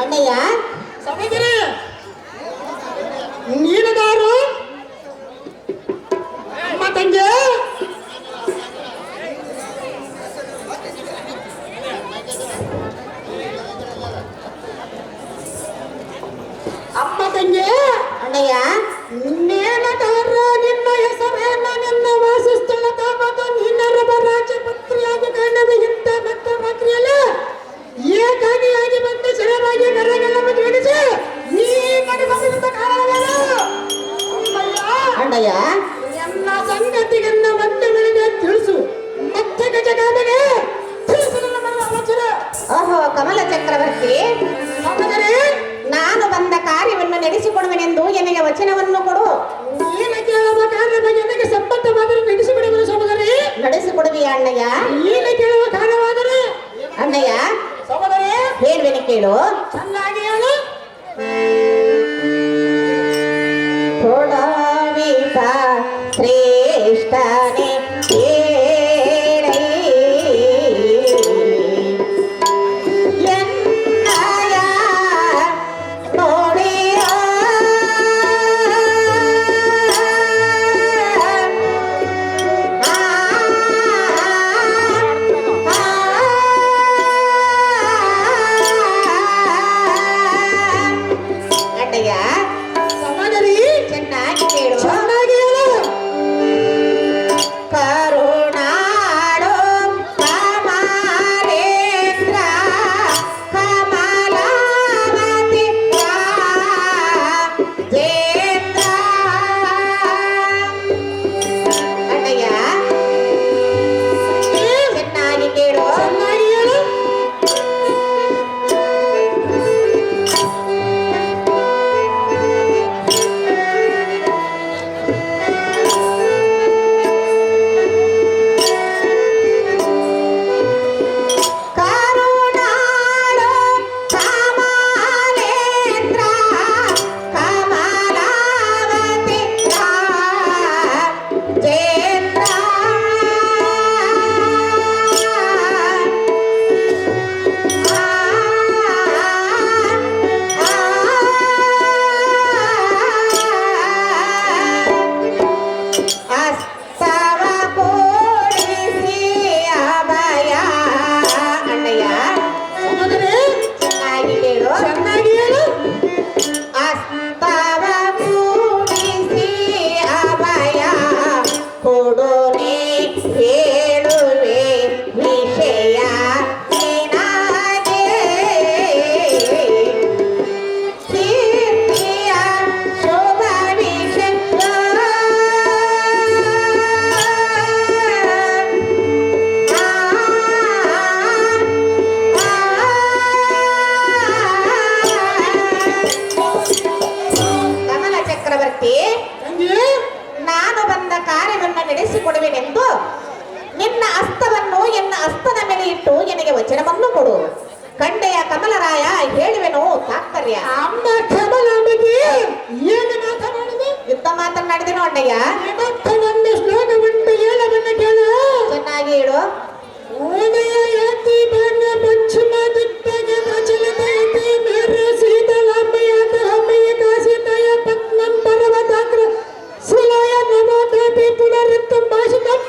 ಅಣ್ಣಯ್ಯ ಸಹೋದರಿ ನೀನದಾರು ಅಮ್ಮ ತಂಗಿ ಅಮ್ಮ ತಂಗಿ ಅಣ್ಣಯ್ಯ ನೇನದಾರ ನಿನ್ನ ಹೆಸರೇನ ನಿನ್ನ ವಾಸಸ್ಥಳದ ಮತ್ತು ನಿನ್ನರಬ ರಾಜಪುತ್ರಿಯಾಗಿ ಕಾಣದ ಇಂಥ ಮತ್ತು ರಾತ್ರಿಯಲ್ಲಿ ಏಕಾಗಿಯಾಗಿ ಬಂದು ಸರವಾಗಿ ಕರೆಗಳನ್ನು ಜೋಡಿಸಿ ನೀ ಬಂದಿದ್ದ ಕಾರಣವೇನು ಅಣ್ಣಯ್ಯ ಎಲ್ಲ ಸಂಗತಿಗನ್ನ ಮತ್ತೆ ಬೆಳಿಗ್ಗೆ ತಿಳಿಸು ಮತ್ತೆ ಗಜಗಾದನೆ ತಿಳಿಸು ನನ್ನ ಮಗಳ ಆಲೋಚನೆ. ಓಹೋ ಕಮಲ ಚಕ್ರವರ್ತಿ ಸಹೋದರಿ ನಾನು ಬಂದ ಕಾರ್ಯವನ್ನು ನಡೆಸಿಕೊಡುವೆನೆಂದು ನನಗೆ ವಚನವನ್ನು ಕೊಡು. ನೀನು ಕೇಳುವ ಕಾರ್ಯದ ನನಗೆ ಸಂಬಂಧವಾದರೆ ನಡೆಸಿಕೊಡುವೆನು ಸಹೋದರಿ. ನಡೆಸಿಕೊಡುವಿಯ ಅಣ್ಣಯ್ಯ? ನೀನು ಕೇಳುವ ಕಾರ್ಯವಾದರೆ ಅಣ್ಣಯ್ಯ ಸಹೋದರಿ ಹೇಳ್ವೇನೆ ಕೇಳು. ಚೆನ್ನಾಗಿ ಹೇಳು. ಕೊಡವಿಪ ಶ್ರೇಷ್ಠನೇ ನಾನು ಬಂದ ಕಾರ್ಯವನ್ನು ನಡೆಸಿಕೊಡುವೆನೆಂದು ನಿನ್ನ ಹಸ್ತವನ್ನು ಎನ್ನ ಹಸ್ತದ ಮೇಲೆ ಇಟ್ಟು ನನಗೆ ವಚನವನ್ನು ಕೊಡು. ಕಂಡೆಯ ಕಮಲರಾಯ ಹೇಳುವೆನು ತಾತ್ಪರ್ಯ. ಅಮ್ಮ ಕಮಲಾಂಬಿಗೆ ಏನು ಮಾತನಾಡಿದೆ? ಯುದ್ಧ ಮಾತನಾಡಿದೆನು ಅಣ್ಣಯ್ಯ. ಇವತ್ತೊಂದು ಶ್ಲೋಕವನ್ನು ಹೇಳವನ್ನು ಕೇಳು. ಚೆನ್ನಾಗಿ ಹೇಳು. ಉದಯ ಯತಿ ಬಣ್ಣ ಪಶ್ಚಿಮ ದಿಕ್ಕಿಗೆ ಪ್ರಚಲಿತಯತಿ ಮೇರ ಶೀತಲಾಂಬೆಯಾದ ಹಮ್ಮೆಯ ಕಾಸಿತಯ ಪತ್ನಂ ಪರ್ವತಾಗ್ರ ಸುಲಯ ನಮೋದೇವಿ ಪುನರಿತ್ತಂ ಭಾಷಿತಂ.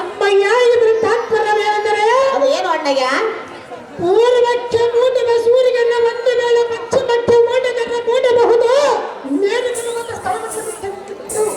ಅಮ್ಮಯ್ಯ ಇದ್ರ ತಾತ್ಪರ್ಯವೇನೆಂದರೆ ಅದು ಏನು ಅಣ್ಣಯ್ಯ? ಪೂರ್ವಕ್ಕೆ ಮೂಡಿದ ಸೂರ್ಯನ ಒಂದು ವೇಳೆ ಪಶ್ಚಿಮಕ್ಕೆ ಮೂಡಿದರೆ ಮೂಡಬಹುದು. ಮೇಲಿನ ಮತ್ತು ಸ್ಥಳವನ್ನು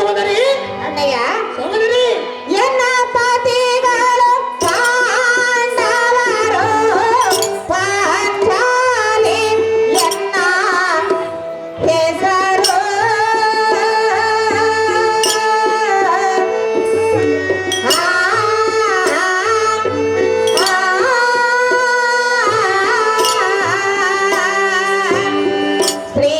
ಸಹೋದರಿ ಅಣ್ಣಯ್ಯ ಸಹೋದರಿ ಎನ್ನ ಪತಿಗಳು ಪಾಂಡವರು ಪಾಂಚಾಲಿ ಎನ್ನ ಹೆಸರು ಶ್ರೀ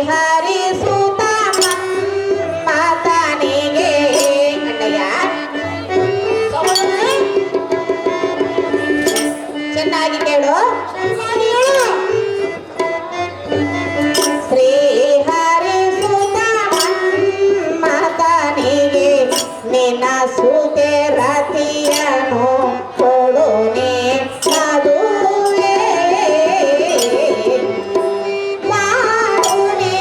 ಹರಿಸುತ ಮನ್ಮಥನಿಗೆ ಅಣ್ಣಯ್ಯ ಸಹೋದರಿ ಚೆನ್ನಾಗಿ ಕೇಳು ಚೆನ್ನಾಗಿ ಹೇಳು. ಶ್ರೀ ಹರಿಸುತ ಮನ್ಮಥನಿಗೆ ನಿನ್ನ ಸೂತೆ ರತಿಯನು ಕೊಡುನೆ ಮದುವೆ ಮಾಡುನೆ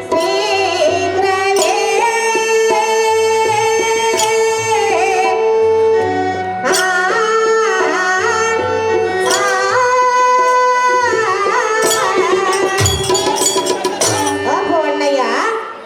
ಶೀಘ್ರವೇ ಅಹೋ ಅಣ್ಣಯ್ಯ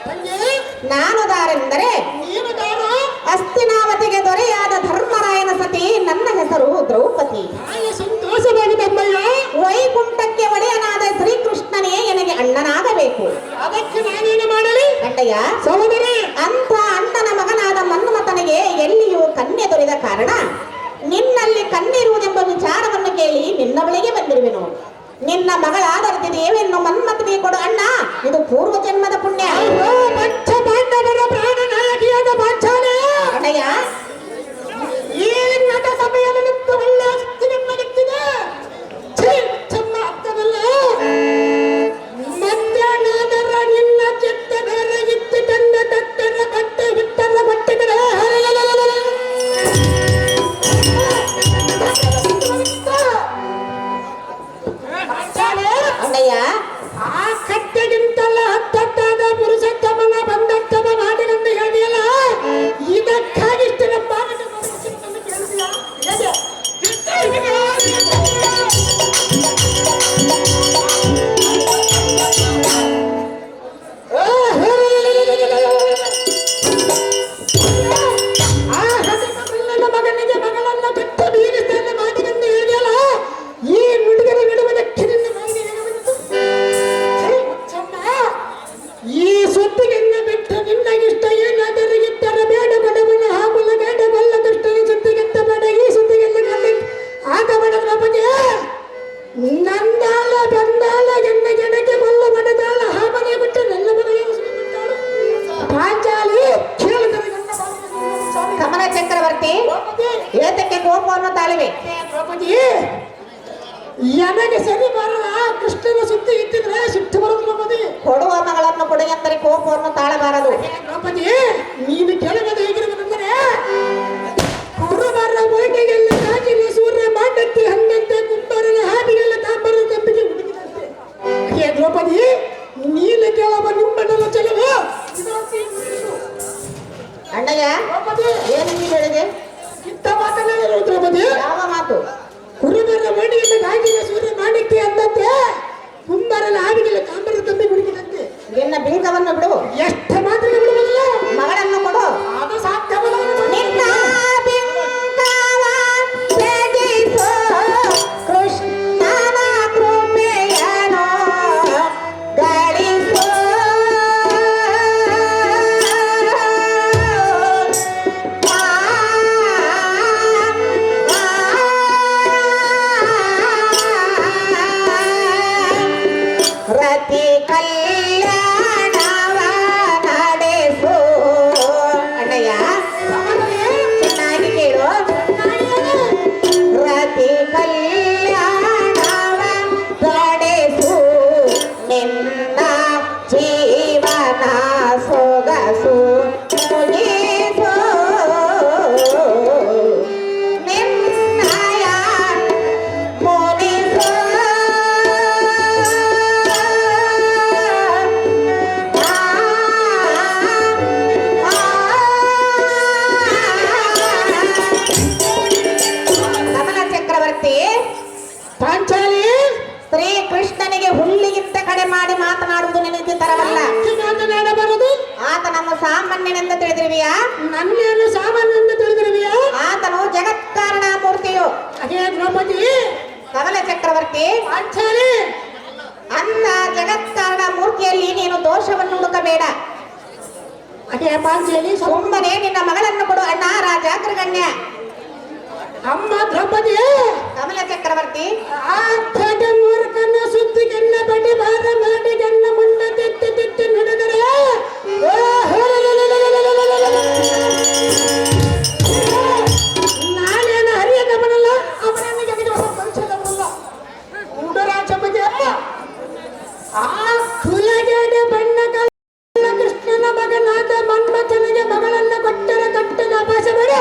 ತಂಗಿ ನಾನು ದಾರೆಂದರೆ ನೀನು ದಾರು ಅಸ್ತಿನಾವತಿಗೆ ದೊರೆಯಾದ ಧರ್ಮರಾಯನ ಸತಿ ನನ್ನ ಹೆಸರು ದ್ರೌಪದಿ ತಾಯಿ ಸಂತೋಷವಾಗಿದ್ದಮ್ಮಯ್ಯ. ವೈಕುಂಠಕ್ಕೆ ಒಡೆಯನಾದ ಶ್ರೀಕೃಷ್ಣನೇ ನನಗೆ ಅಣ್ಣನಾಗಬೇಕು ಅದಕ್ಕೆ ನಾನೇನು ಮಾಡಲಿ ಅಣ್ಣಯ್ಯ ಸಹೋದರಿ ಅಂತ ಅಣ್ಣನ ಮಗನಾದ ಮನ್ಮಥನಿಗೆ ಎಲ್ಲಿಯೂ ಕನ್ಯೆ ದೊರೆದ ಕಾರಣ ನಿನ್ನಲ್ಲಿ ಕಣ್ಣಿರುವುದೆಂಬ ವಿಚಾರವನ್ನು ಕೇಳಿ ನಿನ್ನ ಬಳಿಗೆ ಬಂದಿರುವೆನು ನಿನ್ನ ಮಗಳಾದ ದೇವಿಯನ್ನು ಮನ್ಮಥನಿಗೆ ಕೊಡು ಅಣ್ಣ ಇದು ಪೂರ್ವ ಜನ್ಮದ ಪುಣ್ಯ ಅಯ್ಯೋ, ಪಂಚ ಪಾಂಡವರ ಪ್ರಾಣ ನಾಯಕಿಯಾದ ಪಾಂಚಾಲಿ ಅಣ್ಣಯ್ಯ ಈ ನಟ ಸಭೆಯಲ್ಲಿ ನಿಂತು ಒಳ್ಳೆ ಅಸ್ತಿನಮ್ಮನಿತ್ತಿದೆ. ಛೀ, ಚೆನ್ನ ಅರ್ಥವಲ್ಲ. ಮಧ್ಯಾಹ್ನದರ ನಿನ್ನ ಚಿತ್ತ ಬೇರೆ ಇತ್ತು ತಂದ ತಟ್ಟರ ಬಟ್ಟೆ ಬಿಟ್ಟರ ಬಟ್ಟೆಗಳ ಅಣ್ಣಯ್ಯ ಆ ಕಟ್ಟೆಗಿಂತಲ್ಲ ಹತ್ತತ್ತಾದ ಪುರುಷೋತ್ತಮನ ಬಂದತ್ತಮ ಮಾಡಿದಂದು ಹೇಳಿಯಲ್ಲ ಇದಕ್ಕಾಗಿ ಇಷ್ಟು ನಮ್ಮ ಭಾಗದ ಮನುಷ್ಯನನ್ನು ಕೇಳಿದ್ಯಾ? ಹೇಗೆ? ಆ ಹಸಕಮಲ್ಲನ ಮಗನಿಗೆ ಮಗಳನ್ನು ಬಿಟ್ಟು ಬೀರಿಸ್ತೇನೆ ಮಾಡಿದಂದು ಹೇಳಿಯಲ್ಲ ಈ ನುಡಿಗರ ಬಿಡುವುದಕ್ಕೆ ನಿನ್ನ ಮನೆಗೆ ಹೇಳುವುದು. ಛೀ, ಹುಚ್ಚಮ್ಮ. ಈ ಸುದ್ದಿಗೆನ್ನ ಬಿಟ್ಟು ನಿನ್ನಗಿಷ್ಟ ಏನಾದರಿಗಿತ್ತರ ಬೇಡ ಬಡವನ ಹಾಕುಲ ಬೇಡ ಬಲ್ಲ ದುಷ್ಟನ ಸುದ್ದಿಗೆತ್ತ ಬೇಡ ಈ ಸುದ್ದಿಗೆಲ್ಲ ಗಲ್ಲಿ ಆಗಬೇಡ ಪ್ರಪಂಚ ನಂದಾಳ ಬಂದಾಳ ಎನ್ನ ಜನಕ್ಕೆ ಬಲ್ಲ ಬಡದಾಳ ಹಾಮನೆ ಬಿಟ್ಟು ನನ್ನ ಮಗಳಿಗೆ ಉಸಿರುಬಿಟ್ಟಾಳು. ಪಾಂಚಾಲಿ ಕೇಳಿದರೆ ನನ್ನ ಬಾಯಿಗೆ ಕಮಲ ಚಕ್ರವರ್ತಿ ದ್ರೌಪದಿ, ಏತಕ್ಕೆ ಕೋಪವನ್ನು ತಾಳಿವೆ ದ್ರೌಪದಿ, ನನಗೆ ಸರಿ ಬರಲ್ಲ ಕೃಷ್ಣನ ಸುದ್ದಿ ಇಟ್ಟಿದ್ರೆ ಸಿಟ್ಟು ಬರೋದು ದ್ರೌಪದಿ. ಕೊಡುವ ಮಗಳನ್ನು ಕೊಡು ಎಂದರೆ ಕೋಪವನ್ನು ತಾಳಬಾರದು ದ್ರೌಪದಿ, ನೀನು ಕೇಳುವುದು ಹೇಗಿರುವುದೆಂದರೆ ಕುರುಬರ ಬೈಕೆಗೆಲ್ಲ ಕಾಜಿನ ಸೂರ್ಯ ಮಾಡಕ್ಕೆ ಹಂಗಂತೆ ಕುಂಬರನ ಹಾದಿಗೆಲ್ಲ ತಾಂಬರದ ತಪ್ಪಿಗೆ ಹುಡುಕಿದಂತೆ. ಹೇ ದ್ರೌಪದಿ, ನೀನು ಕೇಳುವ ನಿಮ್ಮಣ್ಣನ ಚೆಲುವು ಅಣ್ಣಯ್ಯ ದ್ರೌಪದಿ, ಏನು ನೀನು ಹೇಳಿದೆ ಇಂಥ ಮಾತನಾಡಿರು ದ್ರೌಪದಿ. ಯಾವ ಮಾತು ಕುರುಬರ ಮಡಿಯಲ್ಲಿ ಕಾಜಿನ ಸೂರ್ಯ ಮಾಡಕ್ಕೆ ಅಂದಂತೆ ಕುಂಬರನ ಹಾದಿಗೆಲ್ಲ ತಾಂಬರದ ತಪ್ಪಿ ಹುಡುಕಿದಂತೆ. ನಿನ್ನ ಬಿಂಕವನ್ನು ಬಿಡು ಎಷ್ಟು ಮಾತ್ರ ಬಿಡುವುದಿಲ್ಲ ಮಗಳನ್ನು ಕೊಡು ಅದು ಸಾಧ್ಯವಲ್ಲ. ನಿನ್ನ ಬಿಂಕವ ತ್ಯಜಿಸು, ಕೃಷ್ಣನ ಕೃಪೆಯನ್ನು ಗಳಿಸು. ರತಿ ಕಲ್ಯಾಣವ ನಡೆಸು. ತಿಳಿದಿರುವೆಯಾ? ನನ್ನೇನು ಸಾಮಾನ್ಯ ತಿಳಿದಿರುವೆಯಾ? ಆತನು ಜಗತ್ಕಾರಣ ಮೂರ್ತಿಯು. ಅದೇ ದ್ರೌಪದಿ ಕಮಲ ಚಕ್ರವರ್ತಿ, ಆಚಾರ್ಯ ಅಂತ ಜಗತ್ಕಾರಣ ಮೂರ್ತಿಯಲ್ಲಿ ನೀನು ದೋಷವನ್ನು ಹುಡುಕಬೇಡ. ಅದೇ ಪಾಂಚಾಲಿ ಸುಮ್ಮನೆ ನಿನ್ನ ಮಗಳನ್ನು ಕೊಡು ಅಣ್ಣ ರಾಜ ಅಗ್ರಗಣ್ಯ. ಅಮ್ಮ ದ್ರೌಪದಿ ಕಮಲ ಚಕ್ರವರ್ತಿ, ಆತನ ಮೂರ್ಖನ ಸುದ್ದಿಗನ್ನ ಬಡಿ ಬಾರ ಮಾಡಿಗನ್ನ ಮುಂಡ ತೆತ್ತಿ ತೆತ್ತಿ ನಡೆದರೆ ನಾನೇನ ಹರಿಯ ಗಮನಲ್ಲ, ಅವನನ್ನು ಜಗದ ಪರಿಚಯದವನಲ್ಲ. ಉಡರಾಜ ಬಗ್ಗೆ ಆ ಕುಲಗೆಡ ಬಣ್ಣ ಕೃಷ್ಣನ ಮಗನಾದ ಮನ್ಮಥನಿಗೆ ಮಗಳನ್ನು ಕೊಟ್ಟರೆ ಕಟ್ಟದ ಅಭ್ಯಾಸ ಬೇಡ.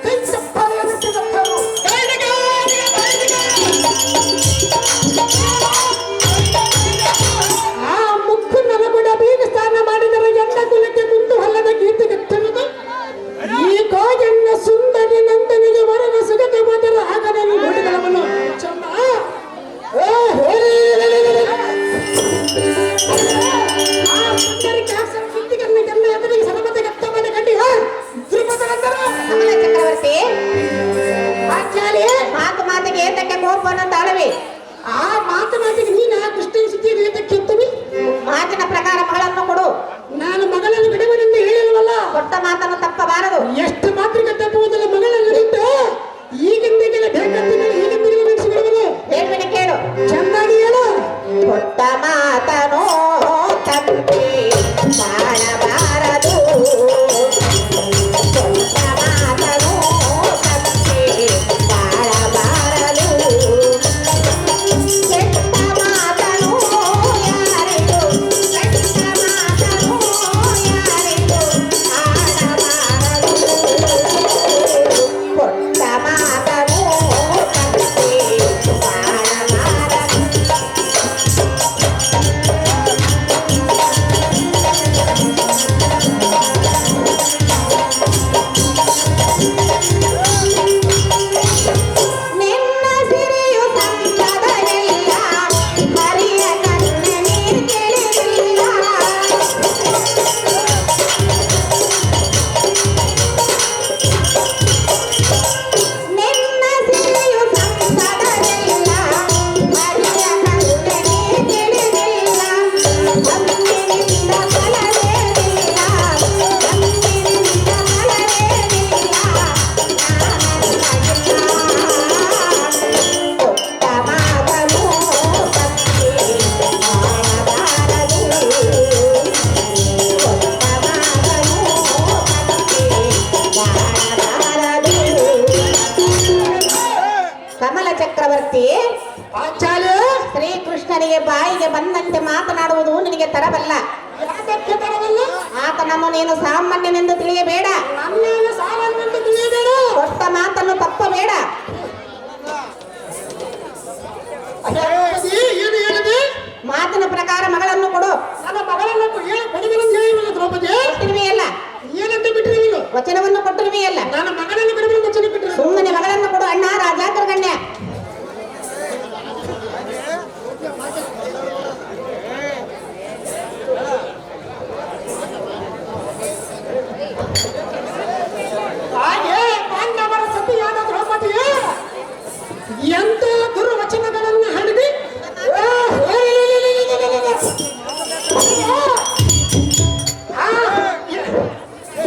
ಕೈ ಚಪ್ಪಾಳೆ ಬಿಟ್ಟಿರುತ್ತಾರೆ. ಆ ಮುಕ್ಕು ನಲಗುಡ ಬೀಗ ಸ್ನಾನ ಮಾಡಿದರೆ ಎಣ್ಣ ಕುಲಕ್ಕೆ ಮುಂದು ಹೊಲ್ಲದ ಗೀತೆ ಕಟ್ಟುವುದು. ಈ ಗೋಜನ್ನ ಸುಂದರಿ ನಂದನಿಗೆ ವರನ ಸುಗತ ಮೊದಲು ಆಗದ ನೋಡಿದವನು ಚಮ್ಮ ಕಮಲ ಚಕ್ರವರ್ತಿ, ಮಾತು ಮಾತಿಗೆ ಏತಕ್ಕೆ ಕೋಪವನ್ನು ತಾಳವೆ? ಆ ಮಾತಿಗೆ ನೀನ ಕೃಷ್ಣನ ಸುದ್ದಿಯನ್ನು ಏತಕ್ಕೆ ಎತ್ತವಿ? ಮಾತಿನ ಪ್ರಕಾರ ಮಗಳನ್ನು ಕೊಡು. ನಾನು ಮಗಳನ್ನು ಬಿಡುವನೆಂದು ಹೇಳಿಲ್ವಲ್ಲ. ಕೊಟ್ಟ ಮಾತನ್ನು ತಪ್ಪಬಾರದು. ಎಷ್ಟು ಮಾತ್ರಕ್ಕೆ ತಪ್ಪುವುದಿಲ್ಲ. ಮಗಳನ್ನು ಬಿಟ್ಟು ಈಗಿಂದೀಗಲೇ ಬೇಕಂತ ಈಗ ಬಿಡುವ ನಡೆಸಿಬಿಡುವುದು. ಹೇಳ್ಬಿಡಿ ಕೇಳು. ಚೆನ್ನಾಗಿ ಹೇಳು. ಕೊಟ್ಟ ಮಾತನು ತಪ್ಪಿ ಮಾಡಬಾರದು. ಕೊಟ್ಟ ಮಾತನು ತಪ್ಪಿ ಮಾಡಬಾರದು. ಕೆಟ್ಟ ಮಾತನು ಯಾರಿಗೂ, ಕೆಟ್ಟ ಮಾತನು ಯಾರಿಗೂ ಆಡಬಾರದು. ಕೊಟ್ಟ ಮಾತನು ತಪ್ಪಿ ಮಾಡಬಾರದು. ನಿನ್ನ ಸಿರಿಯು ಸಂಪದವೆಲ್ಲ ಹರಿಯ ಕಣ್ಣ ನೀರು ತಿಳಿದಿಲ್ಲ. ನಿನ್ನ ಸಿರಿಯು ಸಂಪದವೆಲ್ಲ ಹರಿಯ ಕಣ್ಣ ನೀರು ತಿಳಿದಿಲ್ಲ. ಅಂದಿನಿಂದ ಫಲವೇನಿಲ್ಲ, ಅಂದಿನಿಂದ ಫಲವೇನಿಲ್ಲ. ಕೊಟ್ಟ ಮಾತನು ತಪ್ಪಿ ಮಾಡಬಾರದು. ಕೊಟ್ಟ ಮಾತನು ತಪ್ಪಿ ಮಾಡಬಾರದು. ಕಮಲ ಚಕ್ರವರ್ತಿ, ಆಚಾರ್ಯ ಶ್ರೀಕೃಷ್ಣನಿಗೆ ಬಾಯಿಗೆ ಬಂದಂತೆ ಮಾತನಾಡುವುದು ನಿನಗೆ ತರಬಲ್ಲ. ಯಾತಕ್ಕೆ ತರವಲ್ಲ? ಆತನನ್ನು ನೀನು ಸಾಮಾನ್ಯನೆಂದು ತಿಳಿಯಬೇಡ. ನನ್ನೇನು ಸಾಮಾನ್ಯವೆಂದು ತಿಳಿಯಬೇಡ. ಕೊಟ್ಟ ಮಾತನ್ನು ತಪ್ಪಬೇಡ. ದ್ರೌಪದಿ ಏನು ಹೇಳಿದೆ? ಮಾತಿನ ಪ್ರಕಾರ ಮಗಳನ್ನು ಕೊಡು. ನನ್ನ ಮಗಳನ್ನು ಕೊಡುಗರೆಂದು ಹೇಳಿಲ್ಲ ದ್ರೌಪದಿ. ಕೊಟ್ಟಿರುವೆಯಲ್ಲ, ಏನಂತ ಬಿಟ್ಟರೆ ನೀನು? ವಚನವನ್ನು ಕೊಟ್ಟಿರುವೆಯಲ್ಲ. ನನ್ನ ಮಗನನ್ನು ಬಿಡುವನೆಂದು ವಚನ ಬಿಟ್ಟರೆ ಸುಮ್ಮನೆ ಮಗಳನ್ನು ಕೊಡು ಅಣ್ಣ ರಾಜಾಗ್ರಗಣ್ಯ. ಹಾಗೆ ಪಾಂಡವರ ಸತಿಯಾದ ದ್ರೌಪದಿಯ ಎಂತ ದುರ್ವಚನಗಳನ್ನು ಹಡಿದಿ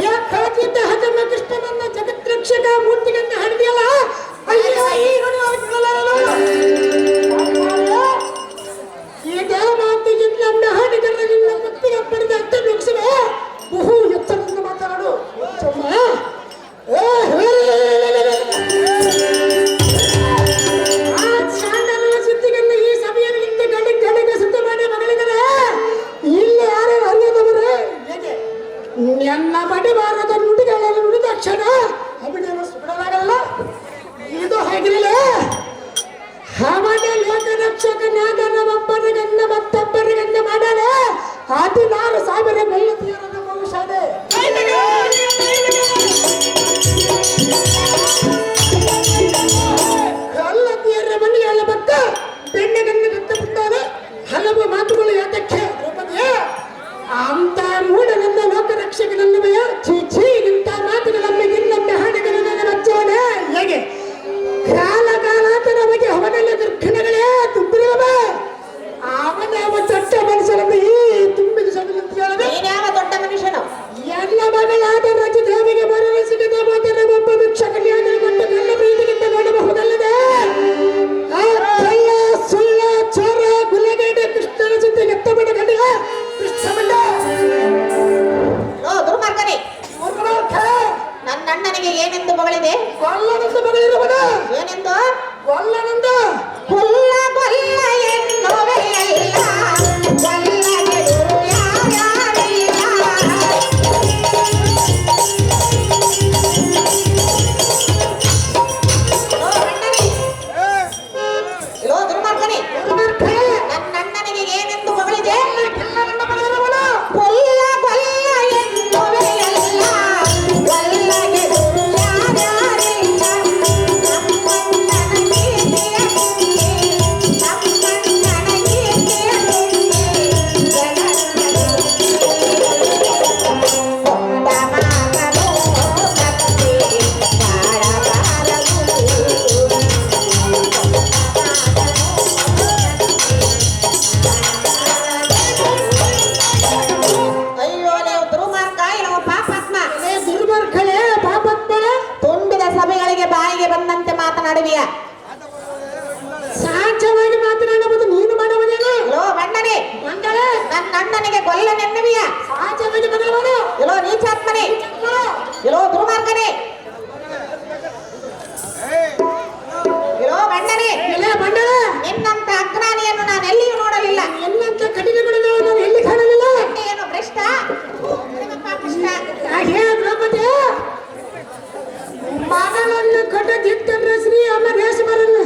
ಯಾಕಾಗಿದ್ದ ಹಜಮ ಕೃಷ್ಣನನ್ನ ಜಗತ್ರಕ್ಷಕ ಮೂರ್ತಿಗನ್ನ ಹಡಿದಿಯಲ್ಲ. ಅಯ್ಯೋ ಈ ಈಗ ಮಾತಿಗಿಂತ ನಮ್ಮ ಹಾಡಿಗರರಿಂದ ಮುಕ್ತಿಗೆ ಪಡೆದ ಅರ್ಥ ಮುಗಿಸಿವೆ. ಬಹು ಎತ್ತರದಿಂದ ಮಾತನಾಡು ಚಮ್ಮ. ಆ ಚಾಂಡಲನ ಸುದ್ದಿಗನ್ನ ಈ ಸಭೆಯನ್ನು ಇಂತ ಗಡಿಗೆ ಸುದ್ದಿ ಮಾಡಿ ಮಗಳಿದರೆ ಇಲ್ಲಿ ಯಾರು ಅರಿಯದವರೇ ಹೇಗೆ ನನ್ನ ಬಡಿಬಾರದ ನುಡಿಗಳನ್ನು ನುಡಿದ ಕ್ಷಣ ಅಭಿನಯ ಬಿಡಲಾಗಲ್ಲ. ಇದು ಹೇಗಿರಲಿ. ಅವನ ಲೋಕರಕ್ಷಕನಾದ ನಮ್ಮಪ್ಪನ ಗಂಡ ಮತ್ತೊಬ್ಬರ ಗಂಡ ಮಾಡಲೆ 16,000 ಮೆಲ್ಲತಿಯರನ್ನ ಬಹುಶಾದೆ. ಎಲ್ಲತಿಯರ ಮನೆಯ ಭಕ್ತ ಬೆಣ್ಣೆಗನ್ನ ಗತ್ತ ಬಿಟ್ಟಾರೆ. ಹಲವು ಮಾತುಗಳು ಯಾತಕ್ಕೆ ದ್ರೌಪದಿಯ ಅಂತ ಮೂಢನನ್ನ ಲೋಕರಕ್ಷಕನನ್ನ ಭಯ ಚೀ ಚೀ ಅಣ್ಣನಿಗೆ ಏನೆಂದು ಮಗಳಿದೆ? ಕೊಲ್ಲನೆಂದು ಮಗಳಿರುವನ. ಏನೆಂದು? ಕೊಲ್ಲನೆಂದು. ಕೊಲ್ಲ ಕೊಲ್ಲ ಎನ್ನುವೆಯಲ್ಲ, ಕೊಲ್ಲಗೆದುರು ಯಾರ್ಯಾರಿಲ್ಲ. ಲೋ ದುರ್ಮಾರ್ಗನೇ, ನನ್ನ ಅಣ್ಣನಿಗೆ ಏನೆಂದು ಮಗಳಿದೆ? ಕೊಲ್ಲ ಕೊಲ್ಲ ಎನ್ನುವೆಯಲ್ಲ, ಕೊಲ್ಲಗೆದುರು ಯಾರ್ಯಾರಿಲ್ಲ. ನಮ್ಮಣ್ಣನ ಕೀರ್ತಿಯ ಮುಂದೆ, ನಮ್ಮಣ್ಣನ ಕೀರ್ತಿಯ ಮುಂದೆ, ಜಗತ್ತದು ಕೊಂಡ ಮಾತನು ಕತ್ತಿ ಬಾಳಬಾರದು. ಅಯ್ಯೋ ನೀವು ದುರ್ಮಾರ್ಗ, ಇಲ್ಲವ ಪಾಪಾತ್ಮ. ಏ ದುರ್ಮಾರ್ಗಳೆ, ಪಾಪಾತ್ಮಳೆ. ತುಂಬಿದ ಸಭೆಗಳಿಗೆ ಬಾಯಿಗೆ ಬಂದಂತೆ ಮಾತನಾಡುವಿಯ. ಸಹಜವಾಗಿ ಮಾತನಾಡುವುದು ನೀನು ಮಾಡುವುದೇನು? ಲೋ ಬಣ್ಣನೆ, ಮಂಗಳೇ, ನನ್ನ ಅಣ್ಣನಿಗೆ ಕೊಲ್ಲನೆನ್ನುವಿಯ. ಸಹಜವಾಗಿ ಮಗಳವನು. ಇಲೋ ನೀಚಾತ್ಮನೆ, ಇಲೋ ದುರ್ಮಾರ್ಗನೆ, ಇಲೋ ಬಣ್ಣನೆ, ಎಲೆ ಮಂಡಳೆ, ನಿನ್ನಂತ ಅಜ್ಞಾನಿಯನ್ನು ನಾನು ಎಲ್ಲಿಯೂ ನೋಡಲಿಲ್ಲ. ಎಲ್ಲಂತ ಕಠಿಣಗಳನ್ನು ನಾನು ಎಲ್ಲಿ ಕಾಣಲಿಲ್ಲ. ಏನು ಭ್ರಷ್ಟ, ಪಾಪಿಷ್ಟ. ಹೇ ದ್ರೌಪದಿ, ಮಗಳನ್ನು ಕಟ್ಟದಿದ್ದರೆ ಶ್ರೀ ಅಮರೇಶ್ವರನ್ನು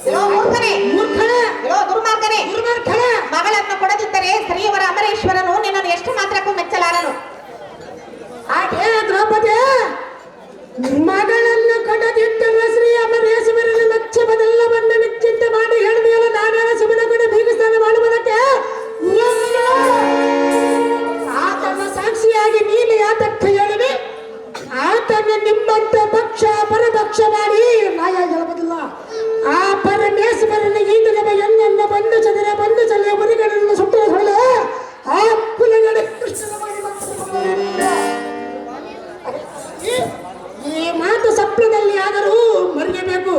ಇಲೋ ಮೂರ್ಖನೆ, ಮೂರ್ಖಳೆ, ಇಲೋ ದುರ್ಮಾರ್ಗನೆ, ದುರ್ಮಾರ್ಗಳೆ. ಮಗಳನ್ನು ಕೊಡದಿದ್ದರೆ ಶ್ರೀವರ ಅಮರೇಶ್ವರನು ನಿನ್ನನ್ನು ಎಷ್ಟು ಮಾತ್ರಕ್ಕೂ ಮೆಚ್ಚಲಾರನು. ಹೇ ದ್ರೌಪದಿ, ಮಗಳನ್ನು ಕಟ್ಟದಿದ್ದರೆ ಶ್ರೀ ಅಮರೇಶ್ವರನ ಮೆಚ್ಚಬದೆಲ್ಲವನ್ನ ನಿಶ್ಚಿಂತೆ ಮಾಡಿ ಹೇಳಿದೆಯಲ್ಲ. ನಾನೇನ ಶಿವನ ಕೂಡ ಬೀಗಸ್ನಾನ ಮಾಡುವುದಕ್ಕೆ ಆತನ ಸಾಕ್ಷಿಯಾಗಿ ನೀನು ಯಾತಕ್ಕೆ ಹೇಳಿದೆ? ಆತನ ನಿಮ್ಮಂತ ಪಕ್ಷ ಪರಪಕ್ಷ ಮಾಡಿ ನ್ಯಾಯ ಹೇಳುವುದಿಲ್ಲ. ಆ ಪರಮೇಶ್ವರನ ಈ ದಿನವ ಎನ್ನ ಬಂದು ಚದರ ಬಂದು ಚಲಿಯ ಮರಿಗಳನ್ನು ಸುಟ್ಟರೆ ಹೊಳೆ ಆ ಕುಲಗಡ ಕೃಷ್ಣನ ಈ ಮಾತು ಸಪ್ಲದಲ್ಲಿ ಆದರೂ ಮರೆಯಬೇಕು.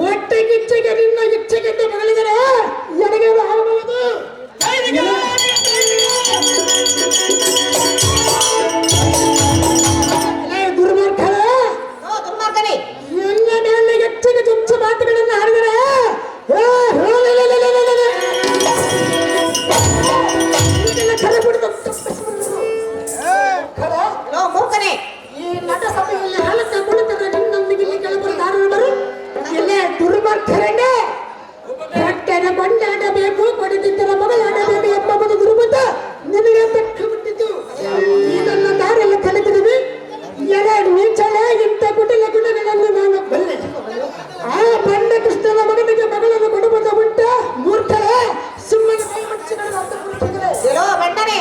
ಹೊಟ್ಟೆಗಿಚ್ಚೆಗೆ ನಿನ್ನ ಇಚ್ಛೆಗೆಂದು ಮಗಳಿದರೆ ಎಡಗೆ ಆಗಬಹುದು. ದುರ್ಮಾರ್ಗಳೆ, ಓ ದುರ್ಮಾರ್ಗನೆ, ಎಲ್ಲ ಮೇಲೆ ಹೆಚ್ಚಿಗೆ ತುಚ್ಚ ಮಾತುಗಳನ್ನು ಹಾಡಿದರೆ ಕರೆ ಬಿಡುತ್ತ ಇಲೋ ಮೂರ್ಖನೆ, ಈ ನಟ ಸಭೆಯಲ್ಲಿ ಹಾಲಕ್ಕೆ ಕುಳಿತರೆ ನಿನ್ನೊಂದಿಗೆ ಇಲ್ಲಿ ಕೆಳಬರುತ್ತಾರರು. ಎಲ್ಲೇ ದುರ್ಮಾರ್ಗರನ್ನೇ ಹೊಟ್ಟೆನ ಬಂಡಾಡಬೇಕು, ಕೊಡದಿದ್ದರ ಮಗಳಾಡಬೇಕು ಎಂಬುದು ದುರ್ಬುದ್ಧ ನಿನಗೆ ಬೆಟ್ಟು ಬಿಟ್ಟಿತು. ಇದನ್ನು ದಾರೆಲ್ಲ ಕಲಿತಿರುವೆ. ಎಲೆ ನೀಚಳೆ, ಇಂಥ ಕುಟಿಲ ಗುಣಗಳನ್ನು ನಾನು ಬಲ್ಲೆ. ಆ ಬಂಡ ಕೃಷ್ಣನ ಮಗನಿಗೆ ಮಗಳನ್ನು ಕೊಡುವುದು ಉಂಟ. ಮೂರ್ಖರೇ, ಸುಮ್ಮನೆ ಕೈ ಮುಚ್ಚಿಕೊಂಡು ಅಂತ ಕುಳಿತಿದ್ದಾರೆ. ಇಲೋ ಬಣ್ಣನೆ,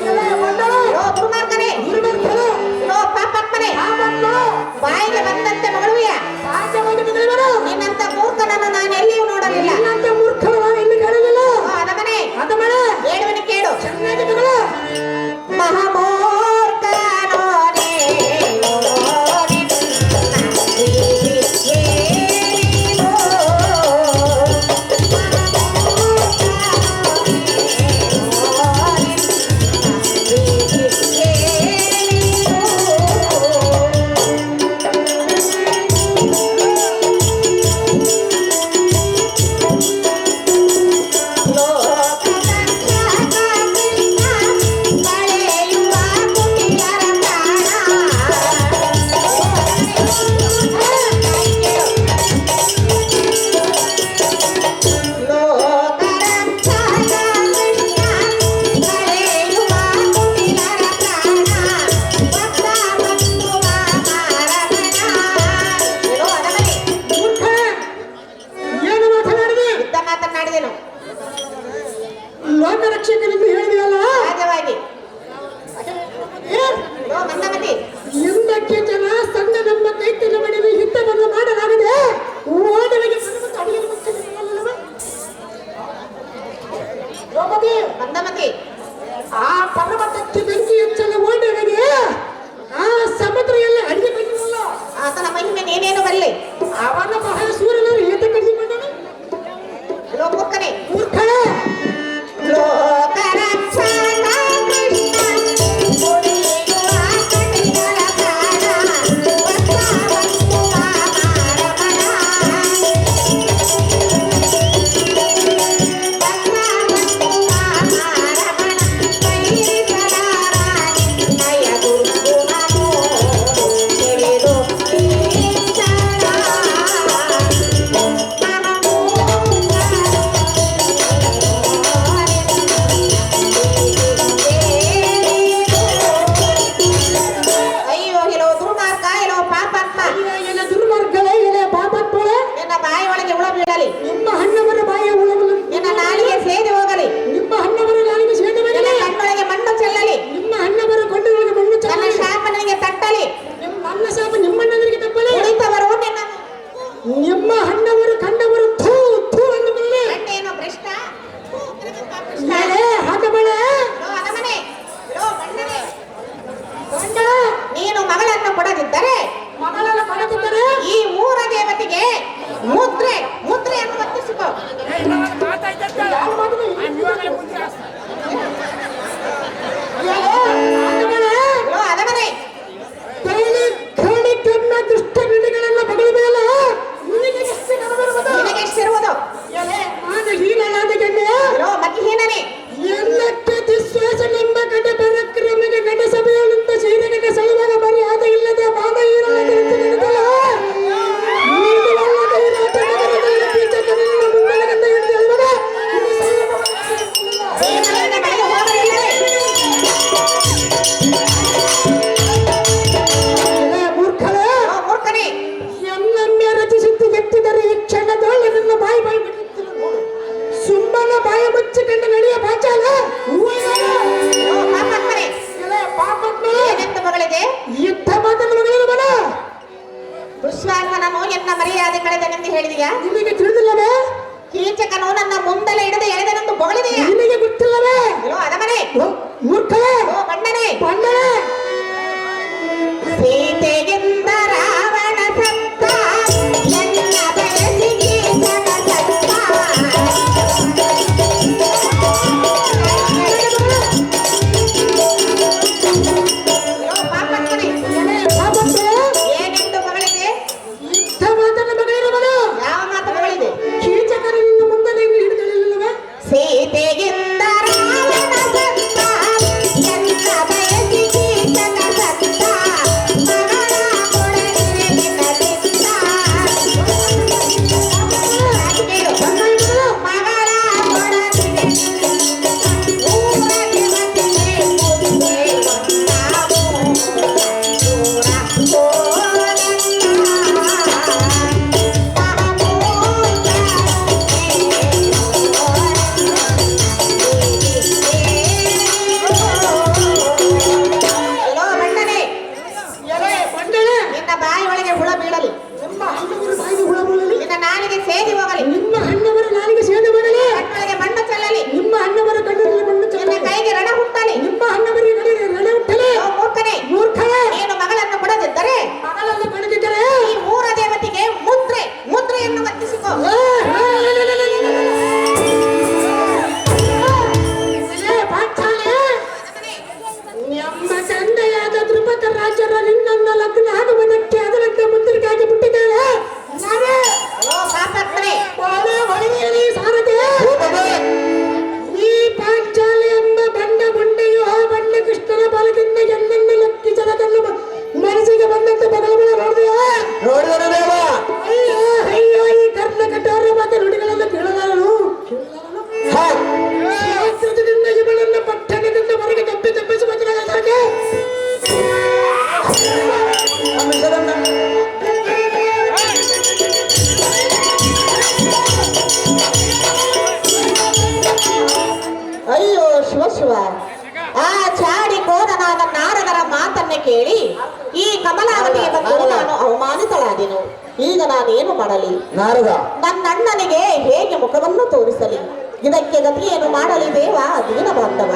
ಎಲೆ ಬಂಡಳ, ಇಲೋ ದುರ್ಮಾರ್ಗನೆ, ದುರ್ಮಾರ್ಗರೇ, ಇಲೋ ಪಾಪಾತ್ಮನೆ, ಆವತ್ತು ಬಾಯಿಗೆ ಬಂದಂತೆ ಮಗಳುವಿಯ. ಸಹಜವಾಗಿ ಮಗಳಿವರು. ನಿನ್ನಂತ ಮೂರ್ಖನನ್ನು ನಾನು ಎಲ್ಲಿಯೂ ನೋಡಲಿಲ್ಲ. ನಿನ್ನಂತ ಮೂರ್ಖರು ನಾನು ಇಲ್ಲಿ ಕಾಣಲಿಲ್ಲ. ಓ ಅದಮನೆ, ಅದ ಮಳೆ ಹೇಳುವನು ಕೇಳು. ಚೆನ್ನಾಗಿ ಮಗಳು. ಮಹಾಮೂರ್ಖನೋ ನೀನು, ನಿನ್ನ ಪ್ರೀತಿ ಏನಿದು? ಮಹಾಮೂರ್ಖನೋ ನೀನು, ನಿನ್ನ ಪ್ರೀತಿ ಏನಿದು? ಲೋಕದ ಜಗತ್ತಿನ ಕಳೆಯುವ ನೀನು ಮಗಳನ್ನು ಕೊಡದಿದ್ದರೆ ಮಗಳೆಲ್ಲ ಕೊಡದಿದ್ದರೆ ಈ ಮೂರ ದೇವತೆಗೆ ಮುದ್ರೆ ಮುದ್ರೆಯನ್ನು ವರ್ತಿಸಿಕೊ. ಯಾರು ಮಾಡಿದ್ರು? ಅದವನೇ ಕೇಳಿ ಕೆಮ್ಮ ದುಷ್ಟ ಗಿಳಿಗಳೆಲ್ಲ ಮಗಳ ಮೇಲೆ ನಿನಗೆ ಎಷ್ಟು ನೆನಪಿರುವುದು? ನಿನಗೆಷ್ಟಿರುವುದು? ನಾನು ಹೀನನಾದ ಗಣ್ಯ ಮತಿಹೀನನೇ. ಎಲ್ಲಕ್ಕೆ ದಿಶ್ವಾಸನೆಂಬ ಕಟ ಪರಾಕ್ರಮಿಗೆ ಗಡ ಸಭೆಯಲ್ಲಿಂದ ಸೈನಿಕ ಸಲುವಾಗ ಮರ್ಯಾದೆ ಇಲ್ಲದೆ ಮಾನ ಹೀರನ ಕುರಿತು ನಡೆದಲ್ಲ ನೀಡುವಲ್ಲ ಕೈರಾಟ ನಗರದಲ್ಲಿ ಬೀಜಕರನ್ನ ಮುಂದಲಗಂದ ಎಂದು ಹೇಳುವಾಗ ಇದು ಹೀನನಿಂದ ಬೆಳೆದು ಹೋಗಲಿಲ್ಲವೇ? ಮೂರ್ಖಳೇ ಮೂರ್ಖನೇ. ಎನ್ನೊಮ್ಮೆ ರಚಿಸುತ್ತಿ ಎತ್ತಿದರೆ ಈ ಕ್ಷಣದೊಳ್ಳೆ ನನ್ನ ಬಾಯಿ ಬಾಯಿ ಬಿಡುತ್ತಿರು ಸುಮ್ಮನೆ ಬಾಯ ಮುಚ್ಚಿಕೊಂಡು ನಡೆಯ ಬಾಚಾಲ ಪಾಪಾತ್ಮನೇ. ಏನೆಂದು ಮಗಳಿದೆ? ಯುದ್ಧ ಮಾತನ್ನು ಮಗಳಿರು ಬಲ ದುಶ್ವಾಸನನು ಎನ್ನ ಮರ್ಯಾದೆ ಕಳೆದನೆಂದು ಹೇಳಿದೆಯಾ? ನಿನಗೆ ತಿಳಿದಿಲ್ಲವೇ? ಕೀಚಕನು ನನ್ನ ಮುಂದಲೇ ಹಿಡಿದು ಎಳೆದನೆಂದು ಹೊಗಳಿದೆಯಾ? ನಿನಗೆ ಗೊತ್ತಿಲ್ಲವೇ? ಅದಮನೆ ಮೂರ್ಖಳೇ ಬಣ್ಣನೆ ಬಂಡಳೆ ಸೀತೆಗಿಂದ ರಾವಣ ಸತ್ತ ಎನ್ನ ಬಯಸಿಗೆ ಜಗ ಸತ್ತ. ಪಾಪಾತ್ಮನೇ. ಏನೆಂದು ಮಗಳಿದೆ? ಯುದ್ಧ ಮಾತನ್ನು ಮಗಳಿರು ಬಲ ಯಾವ ಮಾತು ಮಗಳಿದೆ? ಕೀಚಕರನ್ನು ಮುಂದಲೇ ಹಿಡಿದಲಿಲ್ಲವೇ? ಸೀತೆಗಿಂದ ರಾವಣ ಸತ್ತ ಎನ್ನ ಬಯಸಿಗೆ ಜಗ ಸತ್ತ. ಮಗಳ ಕೊಡಲಿರೆ ನಿನ್ನ ಚಿತ್ತ. ಕೇಳು. ಮಗಳ ಕೊಡಲಿರೆ ಊರಗೆ ಮತಿಗೆ ಮುದ್ದೆ ನಾವು ದೂರ ಎಲ್ಲೋ ಬಣ್ಣನೆ ಎಲೆ ಬಂಡಳೆ ನಿನ್ನ ಬಾಯಿ ಒಳಗೆ ಹುಳ ಬೀಳಲಿ, ನಿಮ್ಮ ಹಣ್ಣವರು ಬಾಯಿಗೆ ಹುಳ ಬೀಳಲಿ ನಿನ್ನ ನಾಲಿಗೆ ಸೇದಿ ಹೋಗಲಿ, ನಿಮ್ಮ ಹಣ್ಣವರ ನಾಲಿಗೆ ಸೇದೆ ಮಾಡಲಿ ಕಣ್ಣೊಳಗೆ ಮಣ್ಣು ಚೆಲ್ಲಲಿ, ನಿಮ್ಮ ಹಣ್ಣವರ ಕಣ್ಣಲ್ಲಿ ಮಣ್ಣು ನಿನ್ನ ಚೆಲ್ಲಲಿ ಕೈಗೆ ರಣ ಹುಟ್ಟಲಿ. ನಿಮ್ಮ ಹಣ್ಣವರಿಗೆ ನಡೆ ಹುಟ್ಟಲಿ ಓ ಮೂರ್ಖನೇ, ಮೂರ್ಖಳೇ ನೀನು ಮಗಳನ್ನು ಕೊಡದಿದ್ದರೆ ಮಗಳನ್ನು ಪಡೆದಿದ್ದರೆ ಈ ಮೂರ ದೇವತೆಗೆ ಮುದ್ರೆಯನ್ನು ವರ್ತಿಸಿಕೊ. ನಮ್ಮ ತಂದೆಯಾದ ದ್ರುಪದ ರಾಜರ ನಿನ್ನನ್ನು ಲಗ್ನ ಆಗುವುದಕ್ಕೆ ಅದರಂತೆ ಮುದ್ರಿಗಾಗಿ ಬಿಟ್ಟಿದ್ದೇವೆ ನಾವೇ ಓ ಪಾಪಾತ್ಮನೇ, ಒಳೆ ಒಳಗೆಯಲ್ಲಿ ಸಾರದೆ ಈ ಪಾಂಚಾಲಿ ಎಂಬ ಬಣ್ಣ ಬುಂಡೆಯು ಆ ಬಣ್ಣ ಕೃಷ್ಣನ ಬಲದಿಂದ ಎನ್ನನ್ನು ಲಕ್ಕಿ ಜನದನ್ನು ಮನಸ್ಸಿಗೆ ಬಂದಂತೆ ಬಗಲಬಲ ನೋಡಿದೆಯಾ? ಅಯ್ಯೋ ಅಯ್ಯೋ ಈ ಕರ್ಣಕಠೋರ ಮತ್ತು ನುಡಿಗಳನ್ನು ಕೇಳಲಾರನು ಶಾಸ್ತ್ರದಿಂದ ಇವಳನ್ನು ಪಟ್ಟಣದಿಂದ ಹೊರಗೆ ತಪ್ಪಿಸಿ ಬಂದಿರಲಾಗೆ ಅಯ್ಯೋ ಶಿವ ಶಿವ, ಆ ಚಾಡಿ ಕೋರನಾದ ನಾರದರ ಮಾತನ್ನೇ ಕೇಳಿ ಈ ಕಮಲಾವತಿಗೆ ಬಂದು ನಾನು ಅವಮಾನಿತಳಾದೆನು. ಈಗ ನಾನೇನು ಮಾಡಲಿ? ನಾರದ ನನ್ನಣ್ಣನಿಗೆ ಹೇಗೆ ಮುಖವನ್ನು ತೋರಿಸಲಿ? ಇದಕ್ಕೆ ಗತಿಯೇನು ಮಾಡಲಿ ದೇವ ದೀನ ಬಾಂಧವ?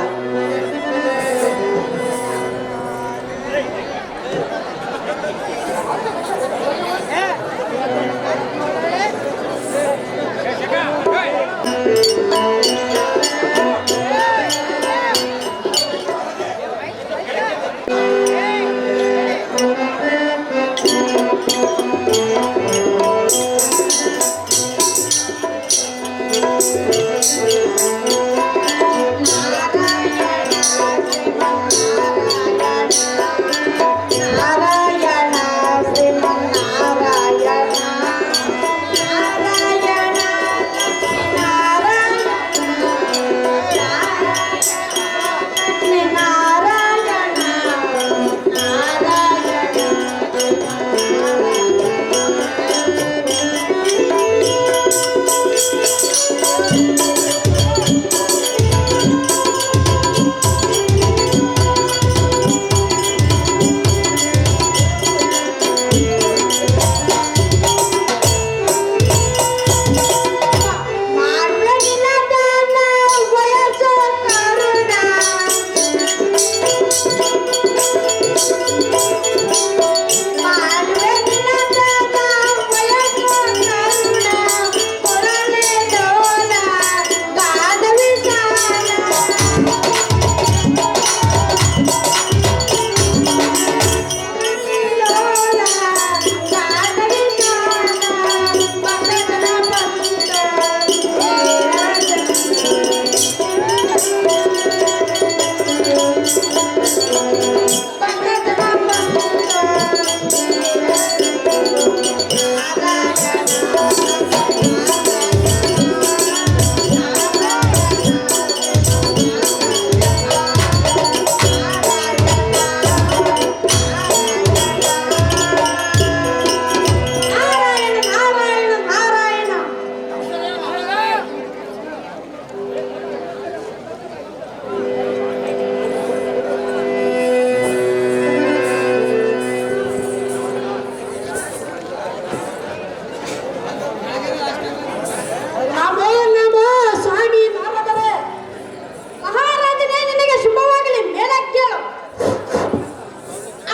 ನಾರಾಯಣ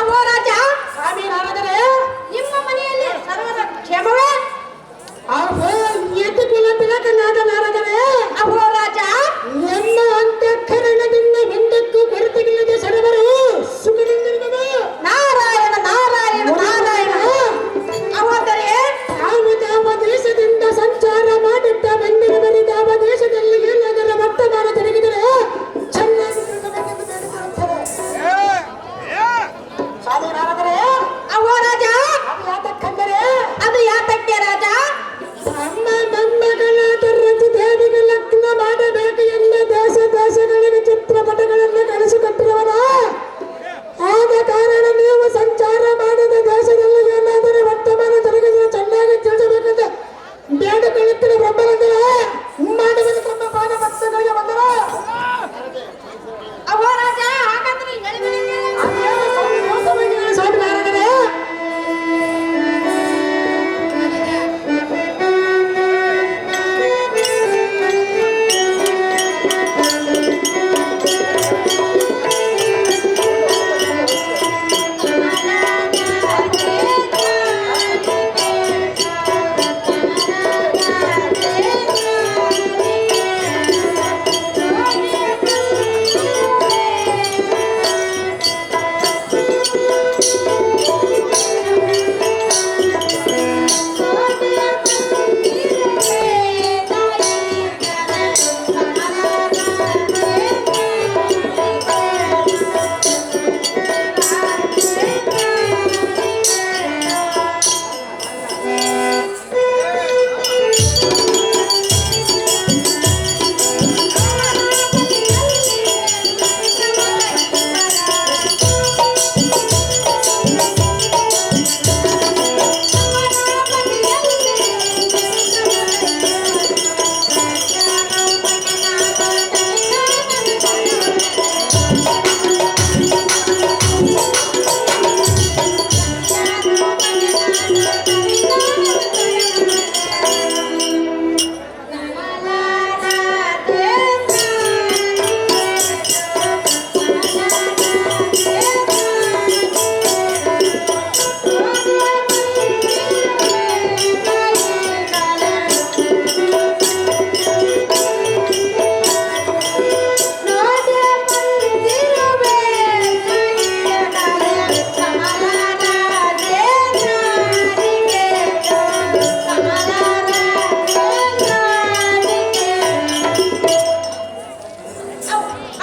ಅವೋ ರಾಜ, ಸ್ವಾಮಿ ನಾರದರೆ ನಿಮ್ಮ ಮನೆಯಲ್ಲಿ ಸರ್ವದ ಕ್ಷೇಮವೇ? ಅಹೋ ಎದುಕುಲ ತಿಲಕನಾದ ನಾರದರೆ ಅವೋ ರಾಜ, ನನ್ನ ಅಂತಃಕರಣದಿಂದ ಒಂದಕ್ಕೂ ಕೊರತೆಗಿಲ್ಲದೆ ಸರ್ವರು ಸುಖದಿಂದಿರುವುದು. ನಾರಾಯಣ ನಾರಾಯಣ ನಾರಾಯಣ. ಅವೋದರೆ ತಾವು ತಾವ ದೇಶದಿಂದ ಸಂಚಾರ ಮಾಡುತ್ತಾ ಬಂದಿರುವರಿ ತಾವ ದೇಶದಲ್ಲಿ ಏನಾದರೂ ವರ್ತಮಾನ ತಿರುಗಿದರೆ ಚೆನ್ನಾಗಿ ತಿರುಗಬೇಕೆಂದು ಬೇಡಿಕೊಳ್ಳುತ್ತಾರೆ. ಸ್ವಾಮಿ ನಾರದರೆ ಅವೋ ರಾಜ, ಅದು ಯಾತಕ್ಕೆಂದರೆ ಅದು ಯಾತಕ್ಕೆ ರಾಜ? ನಮ್ಮ ಮೊಮ್ಮಗಳಾದ ರತಿದೇವಿಗೆ ಲಗ್ನ ಮಾಡಬೇಕು ಎಂಬ ದೇಶ ದೇಶಗಳಿಗೆ ಚಿತ್ರಪಟಗಳನ್ನು ಕಳಿಸಿಕೊಟ್ಟಿರುವರ. ಆದ ಕಾರಣ ನೀವು ಸಂಚಾರ ಮಾಡಿದ ದೇಶದಲ್ಲಿ ಏನಾದರೂ ವರ್ತಮಾನ ಜರುಗಿದರೆ ಚೆನ್ನಾಗಿ ತಿಳಿಸಬೇಕೆಂದು ಬೇಡಿಕೊಳ್ಳುತ್ತಿರುವ ಬ್ರಹ್ಮರಂದ್ರ ಮಾಡುವುದು ತಮ್ಮ ಪಾದ ಭಕ್ತಗಳಿಗೆ ಬಂದರು. ಅವೋ ರಾಜ, ಹಾಗಾದ್ರೆ ಹೇಳಿಬಿಡಿ. ಅದೇನು ಸಂತೋಷವಾಗಿ ಹೇಳಿ ಸ್ವಾಮಿ ನಾರದರೆ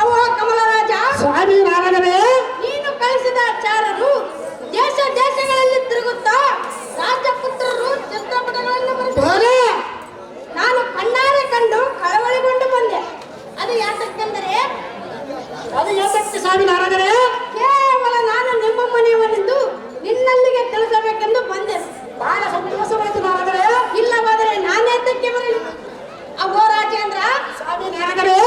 ಅವೋ ಕಮಲರಾಜ, ಸ್ವಾಮಿ ನಾರದರೆ ನೀನು ಕಳಿಸಿದ ಚಾರರು ದೇಶ ದೇಶಗಳಲ್ಲಿ ತಿರುಗುತ್ತಾ ರಾಜಪುತ್ರರು ಚಿತ್ರಪಟಗಳನ್ನು ಬರೆದು ನಾನು ಕಣ್ಣಾರೆ ಕಂಡು ಕಳವಳಿಗೊಂಡು ಬಂದೆ. ಅದು ಯಾತಕ್ಕೆಂದರೆ ಅದು ಯಾತಕ್ಕೆ ಸ್ವಾಮಿ ನಾರದರೆ ಕೇವಲ ನಾನು ನಿಮ್ಮ ಮನೆಯವನೆಂದು ನಿನ್ನಲ್ಲಿಗೆ ತಿಳಿಸಬೇಕೆಂದು ಬಂದೆ. ಬಹಳ ಸಂತೋಷವಾಯಿತು ನಾರದರೆ. ಇಲ್ಲವಾದರೆ ನಾನೇತಕ್ಕೆ ಬರಲಿ? ಅವೋ ರಾಜೇಂದ್ರ, ಸ್ವಾಮಿ ನಾರದರೆ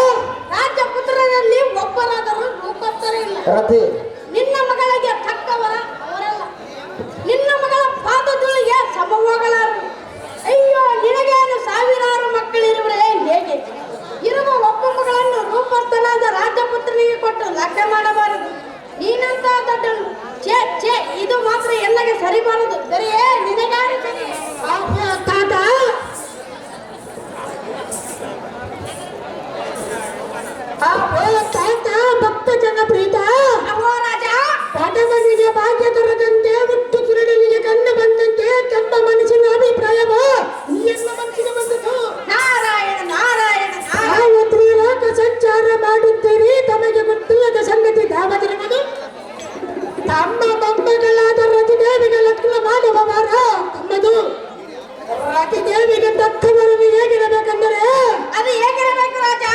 ರಾಜಪುತ್ರರಲ್ಲಿ ಒಬ್ಬರಾದರೂ ರೂಪಸ್ಥರಿಲ್ಲ. ರತಿ ನಿನ್ನ ಮಗಳಿಗೆ ತಕ್ಕವರ ಅವರಲ್ಲ. ನಿನ್ನ ಮಗಳ ಪಾದದುಳಿಗೆ ಸಮವಾಗಲಾರರು. ಅಯ್ಯೋ, ನಿನಗೇನು ಸಾವಿರಾರು ಮಕ್ಕಳಿರುವರೇ ಹೇಗೆ? ಇರುವ ಒಬ್ಬ ಮಗಳನ್ನು ರೂಪಸ್ಥನಾದ ರಾಜಪುತ್ರನಿಗೆ ಕೊಟ್ಟು ಲಗ್ನ ಮಾಡಬಾರದು. ನೀನಂತ ದೊಡ್ಡನು. ಛೇ ಛೇ, ಇದು ಮಾತ್ರ ಎಲ್ಲಗೆ ಸರಿಬಾರದು. ಸರಿಯೇ? ನಿನಗಾರು ಸರಿ. ತಾತ ತಾತ ಭಕ್ತ ಜನ ಪ್ರೀತ ಅವೋ ರಾಜ, ಪಟವನಿಗೆ ಭಾಗ್ಯ ದೊರೆದಂತೆ ಮುಟ್ಟು ಕುರುಡನಿಗೆ ಕಣ್ಣು ಬಂದಂತೆ ಕೆಂಪ ಮನಸ್ಸಿನ ಅಭಿಪ್ರಾಯವ ಎಲ್ಲ ಮನಸ್ಸಿಗೆ ಬಂದಿತು. ನಾರಾಯಣ ನಾರಾಯಣ ನಾರಾಯಣ. ನಾವು ತ್ರಿಲೋಕ ಸಂಚಾರ ಮಾಡುತ್ತೀರಿ, ತಮಗೆ ಗೊತ್ತಿಲ್ಲದ ಸಂಗತಿ ದಾವದಿರುವುದು. ತಮ್ಮ ಮೊಮ್ಮಗಳಾದ ರತಿದೇವಿಗೆ ಲಗ್ನ ಮಾಡುವವರ ತಮ್ಮದು. ರತಿದೇವಿಗೆ ತಕ್ಕವರನ್ನು ಹೇಗಿರಬೇಕೆಂದರೆ ಅದು ಹೇಗಿರಬೇಕು ರಾಜ?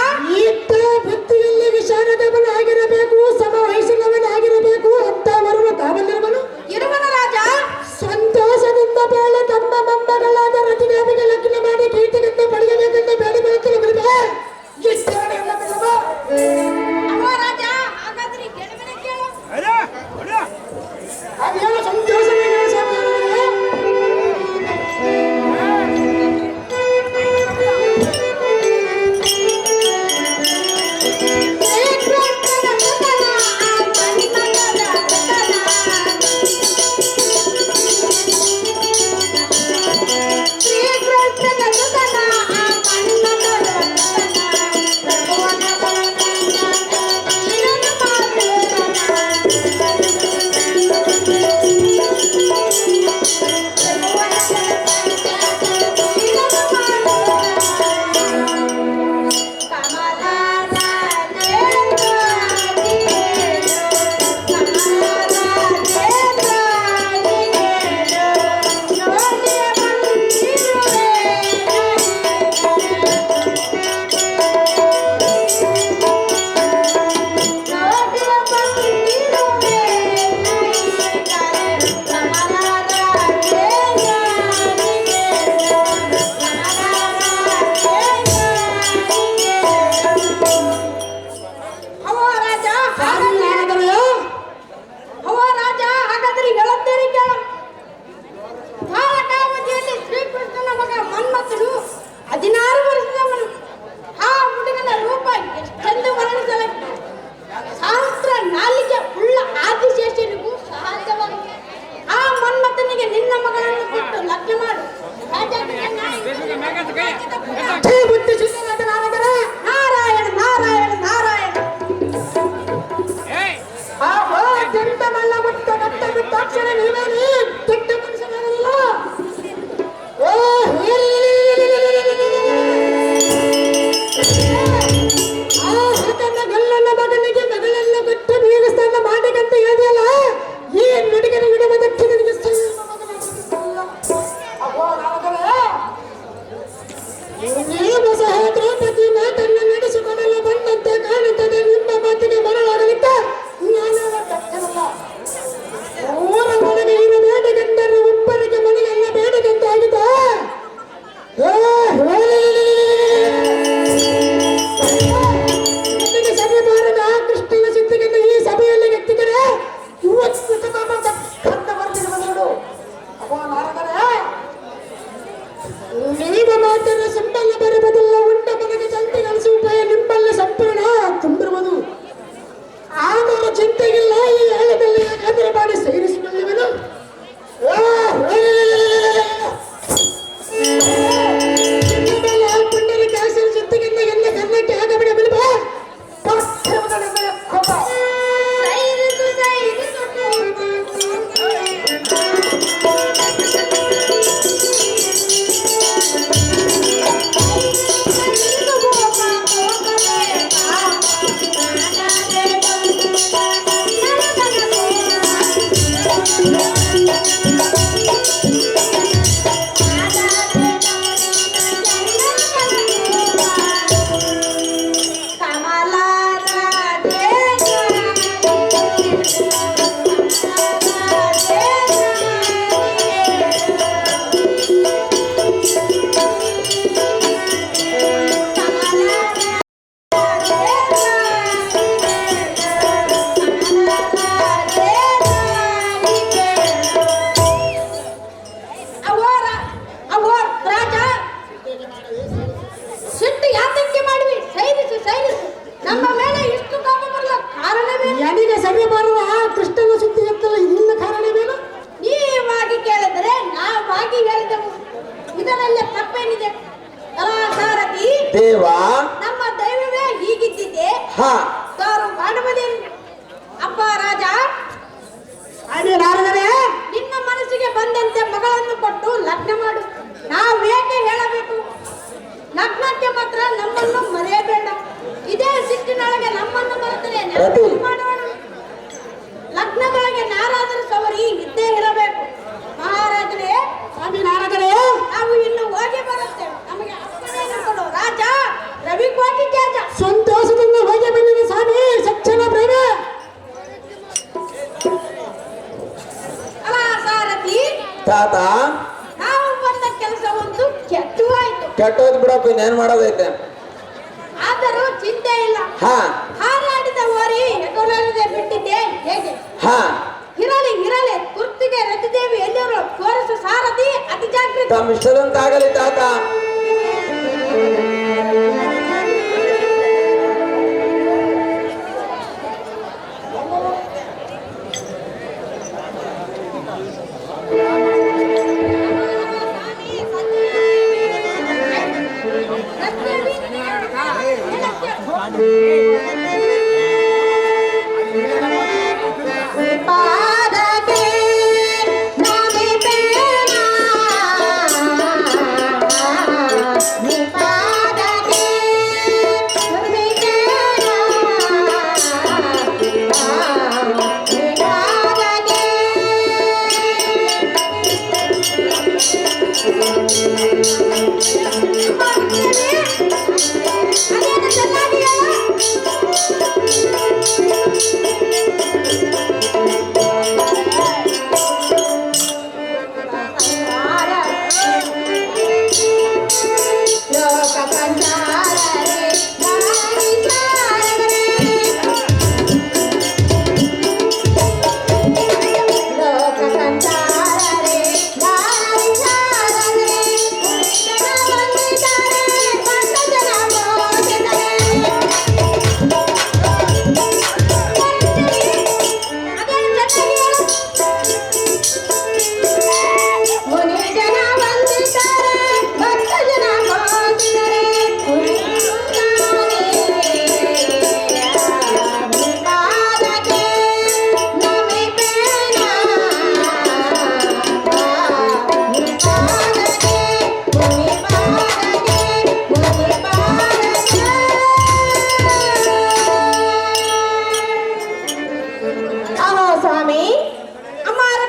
ಈತ ಬುದ್ಧಿಯಲ್ಲಿ ವಿಶಾರದವನಾಗಿರಬೇಕು, ಸಮ ವಯಸ್ಸಿನವನಾಗಿರಬೇಕು. ಅಂತ ಬರುವ ತಾವಲ್ಲಿರುವನು ಇರುವನ ರಾಜ. ಸಂತೋಷದಿಂದ ಬೇಳೆ ತಮ್ಮ ಮೊಮ್ಮಗಳಾದ ರತಿದೇವಿಗೆ ಲಗ್ನ ಮಾಡಿ ಕೀರ್ತಿಗೆಂದು ಪಡೆಯಬೇಕೆಂದು ಬೇಡಿಕೊಳ್ಳುತ್ತಲೇ ಬಿಡುವೆ. ಇಷ್ಟೆರಡೆಲ್ಲ ಬಿಡುವ. ಅವೋ ರಾಜ, ಹಾಗಾದ್ರೆ ಗೆಲುವಿನ ಕೇಳು. ಅದೇನು ಸಂತೋಷವಾಗಿ ಸ್ವಾಮಿ ಅವರೇ. ಶ್ರೀಕೃಷ್ಣ ಸರಿ ಕೇಳು. ದ್ವಾರಕಾವತಿಯಲ್ಲಿ ಶ್ರೀಕೃಷ್ಣನ ಮಗ ಮನ್ಮಥನು 16 ವರ್ಷದವನು. ಆ ಹುಡುಗನ ರೂಪ ಎಷ್ಟೆಂದು ವರ್ಣಿಸಬೇಕು. ಶಾಸ್ತ್ರ ನಾಲಿಗೆ ಉಳ್ಳ ಆದಿಶೇಷನಿಗೂ ಸಹಜವಾಗಿದೆ. ಆ ಮನ್ಮಥನಿಗೆ ನಿನ್ನ ಮಗಳನ್ನು ಕೊಟ್ಟು ಲಗ್ನ ಮಾಡು. ನಾರಾಯಣ ನಾರಾಯಣ ನಾರಾಯಣ. ಮಲ್ಲ ಮುತ್ತ ಕಟ್ಟ ಬಿಟ್ಟಾಕ್ಷಣ ನೀವೇನೇ ಕೆಟ್ಟ ಮನುಷ್ಯನಲ್ಲ. ಗಲ್ಲನ್ನ ಮಗನಿಗೆ ಮಗಳನ್ನು ಬಿಟ್ಟು ಬೀಗಿಸ್ತಾನ ಮಾಡಿಗಂತ ಹೇಳಿಯಲ್ಲ. ಈ ನುಡಿಗರ ವಿಡುವುದಕ್ಕೆ ನಿನಗೆ ನೀವು ಸಹ ದ್ರೌಪದಿನ ತನ್ನ ನಡೆಸಿಕೊಳ್ಳಲು ಬಂದಂತೆ ಕಾಣುತ್ತದೆ. ನಿಮ್ಮ ಮಾತಿಗೆ ಮರಳಾಗಲಿದ್ದ ಜ್ಞಾನವ ತಕ್ಕರಲ್ಲ. ಊರ ಒಳಗೆ ಇರು ಬೇಡಗೆಂದರೆ ಒಬ್ಬರಿಗೆ ಮನೆಯಲ್ಲ ಬೇಡದಂತಾಗಿದೆ. ಸಭೆ ಬಾರದ ಕೃಷ್ಣನ ಸಿದ್ಧಿಗೆಂದು ಈ ಸಭೆಯಲ್ಲಿ ಎತ್ತಿದರೆ ಇವತ್ತು ಕಂದ ಬರ್ತಿರುವ ನೋಡು. ನೀವು ಮಾತ್ರ ಸಂಬಳ ಬರುವುದಿಲ್ಲ. ಉಂಟ ಮನೆಗೆ ಚಂತೆ ಕಲಿಸಿ ಉಪಾಯ ನಿಂಬಲ್ಲ ಸಂಪೂರ್ಣ ತುಂಬಿರುವುದು. ಆದರೂ ಚಿಂತೆಗಿಲ್ಲ. ಈ ಹಳ್ಳದಲ್ಲಿ ಯಾಕಾದ್ರೆ ಮಾಡಿ ಸೇರಿಸಿಕೊಳ್ಳುವೆನು. ಪುಣ್ಯರ ಕಾಸಿನ ಸಿದ್ಧಿಗೆಂದು ಎಲ್ಲ ಕನ್ನಕ್ಕೆ ಆಗಬಿಡ ಬಿಲ್ಬ. ನನಗೆ ಸಭೆ ಬರುವ ಕೃಷ್ಣನ ಸುದ್ದಿ ಎತ್ತಲ್ಲ. ನಿನ್ನ ಕಾರಣವೇನು? ನೀವಾಗಿ ಕೇಳಿದರೆ ನಾವಾಗಿ ಹೇಳಿದೆವು. ಇದರಲ್ಲ ತಪ್ಪೇನಿದೆ? ಸಾರಥಿ ದೇವ, ನಮ್ಮ ದೈವವೇ ಹೀಗಿದ್ದಿದೆ. ತಾರು ಮಾಡುವುದೇನು? ಅಪ್ಪ ರಾಜ, ಅದೇ ನಾರದರೆ ನಿನ್ನ ಮನಸ್ಸಿಗೆ ಬಂದಂತೆ ಮಗಳನ್ನು ಕೊಟ್ಟು ಲಗ್ನ ಮಾಡು. ನಾವೇಕೆ ಹೇಳಬೇಕು? ಲಗ್ನಕ್ಕೆ ಮಾತ್ರ ನಮ್ಮನ್ನು ಮರೆಯಬೇಡ. ಇದೇ ಸಿಟ್ಟಿನೊಳಗೆ ನಮ್ಮನ್ನು ಮರೆತರೆ ಮಾಡೋಣ. ಲಗ್ನದೊಳಗೆ ನಾರಾದರೂ ಸವರಿ ಇದ್ದೇ ಇರಬೇಕು. ಮಹಾರಾಜರೇ, ಸ್ವಾಮಿ ನಾರದರೆ, ನಾವು ಇನ್ನು ಹೋಗಿ ಬರುತ್ತೇವೆ. ನಮಗೆ ಅಪ್ಪಣೆಯನ್ನು ಕೊಡು. ರಾಜ ರವಿಕೋಟಿ ಜಾಜ ಸಂತೋಷದಿಂದ ಹೋಗಿ ಬಂದಿದೆ ಸ್ವಾಮಿ. ಸಚ್ಚನ ಪ್ರೇಮ ಅಲ್ಲ ಸಾರಥಿ ತಾತ, ನಾವು ಬಂದ ಕೆಲಸ ಒಂದು ಕೆಟ್ಟು ಆಯ್ತು. ಕೆಟ್ಟೋದ್ ಬಿಡಪ್ಪ, ಇನ್ನೇನ್ ಮಾಡೋದೈತೆ. ಆದರೂ ಚಿಂತೆ ಇಲ್ಲ. ಹಾರಾಡಿದ ಓರಿ ಎದುರಲ್ಲದೆ ಬಿಟ್ಟಿದ್ದೆ ಹೇಗೆ? ಇರಲಿ ಇರಲಿ. ಕುರ್ತಿಗೆ ರತಿದೇವಿ ಎಲ್ಲರೂ ತೋರಿಸು. ಸಾರಥಿ ಅತಿ ಜಾಗೃತಿ. ತಮ್ಮ ಇಷ್ಟದಂತಾಗಲಿ ತಾತ. ಪಾದಕ್ಕೆ ನಮಿಬೇಡ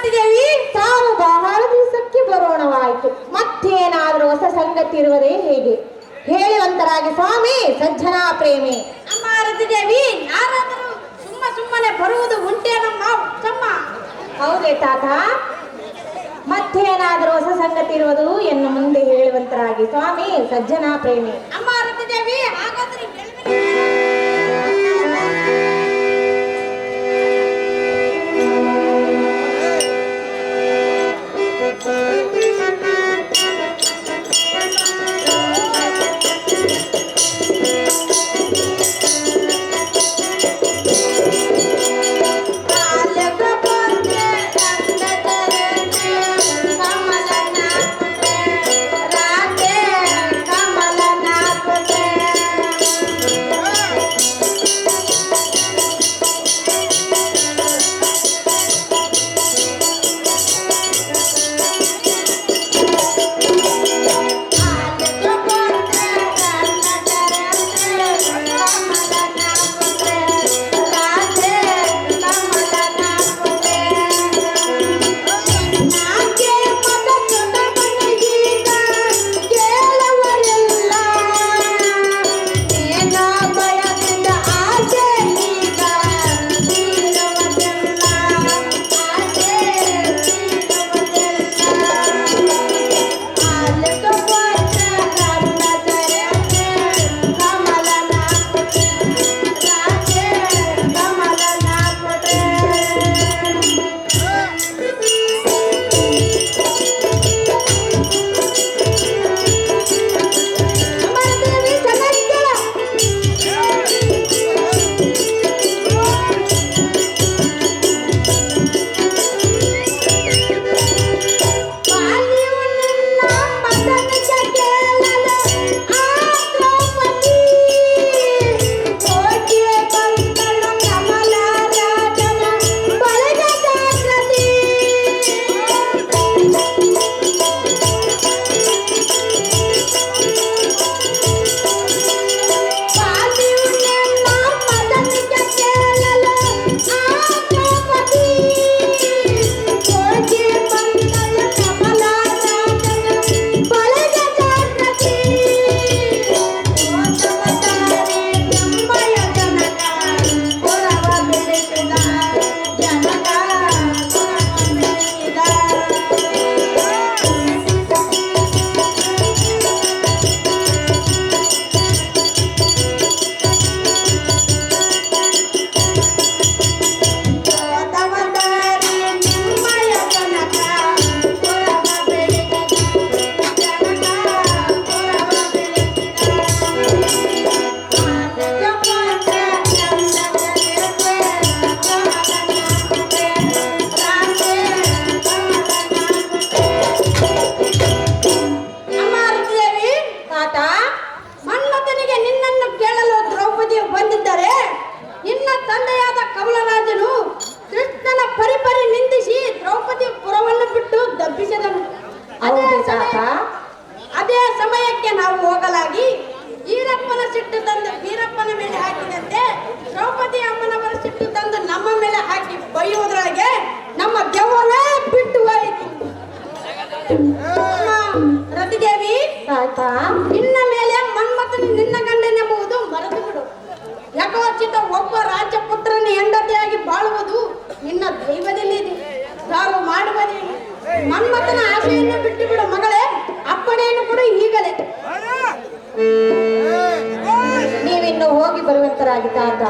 ರತಿದೇವಿ, ತಾವು ಬಹಳ ದಿವಸಕ್ಕೆ ಬರೋಣವಾಯಿತು. ಮತ್ತೇನಾದರೂ ಹೊಸ ಸಂಗತಿ ಇರುವುದೇ ಹೇಗೆ? ಹೇಳುವಂತರಾಗಿ ಸ್ವಾಮಿ ಸಜ್ಜನಾ ಪ್ರೇಮಿ. ಅಮ್ಮ ರತಿದೇವಿ, ಯಾರಾದರೂ ಸುಮ್ಮನೆ ಬರುವುದು ಉಂಟೆ ನಮ್ಮ ಚಮ್ಮ? ಹೌದೇ ತಾತ? ಮತ್ತೇನಾದರೂ ಹೊಸ ಸಂಗತಿ ಇರುವುದು ಎನ್ನು ಮುಂದೆ ಹೇಳುವಂತರಾಗಿ ಸ್ವಾಮಿ ಸಜ್ಜನಾ ಪ್ರೇಮಿ. ಅಮ್ಮ ರತಿದೇವಿ, ಹಾಗಾದ್ರೆ ಅದೇ ಸಮಯಕ್ಕೆ ನಾವು ಹೋಗಲಾಗಿ ಈರಪ್ಪನ ಸಿಟ್ಟು ತಂದು ವೀರಪ್ಪನ ಮೇಲೆ ಹಾಕಿದಂತೆ ದ್ರೌಪದಿ ಅಮ್ಮನವರ ಸಿಟ್ಟು ತಂದು ನಮ್ಮ ಮೇಲೆ ಹಾಕಿ ಬೈಯುವುದರೊಳಗೆ ನಮ್ಮ ದೆವ್ವನೇ ಬಿಟ್ಟು ಹೋಯಿತು. ರತಿದೇವಿ, ನಿನ್ನ ಮೇಲೆ ಮನ್ಮಥನು ನಿನ್ನ ಗಂಡನೆಂಬುದು ಮರೆತು ಬಿಡು. ಯಥೋಚಿತ ಒಬ್ಬ ರಾಜಪುತ್ರನ ಹೆಂಡತಿಯಾಗಿ ಬಾಳುವುದು ನಿನ್ನ ದೈವದಲ್ಲಿದೆ. ಯಾರು ಮಾಡುವುದೇನು? ಮನ್ಮಥನ ಆಶೆಯನ್ನು ಬಿಟ್ಟು ಬಿಡು ಮಗಳೇ. ಅಪ್ಪಣೆಯನ್ನು ಕೊಡು ಈಗಲೇ. ನೀವಿನ್ನು ಹೋಗಿ ಬರುವಂತರಾಗಿ ತಾತ.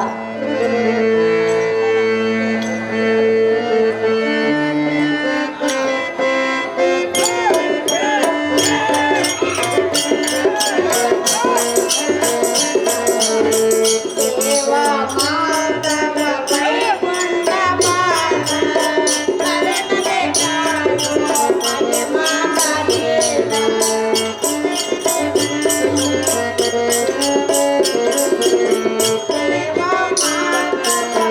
Thank you.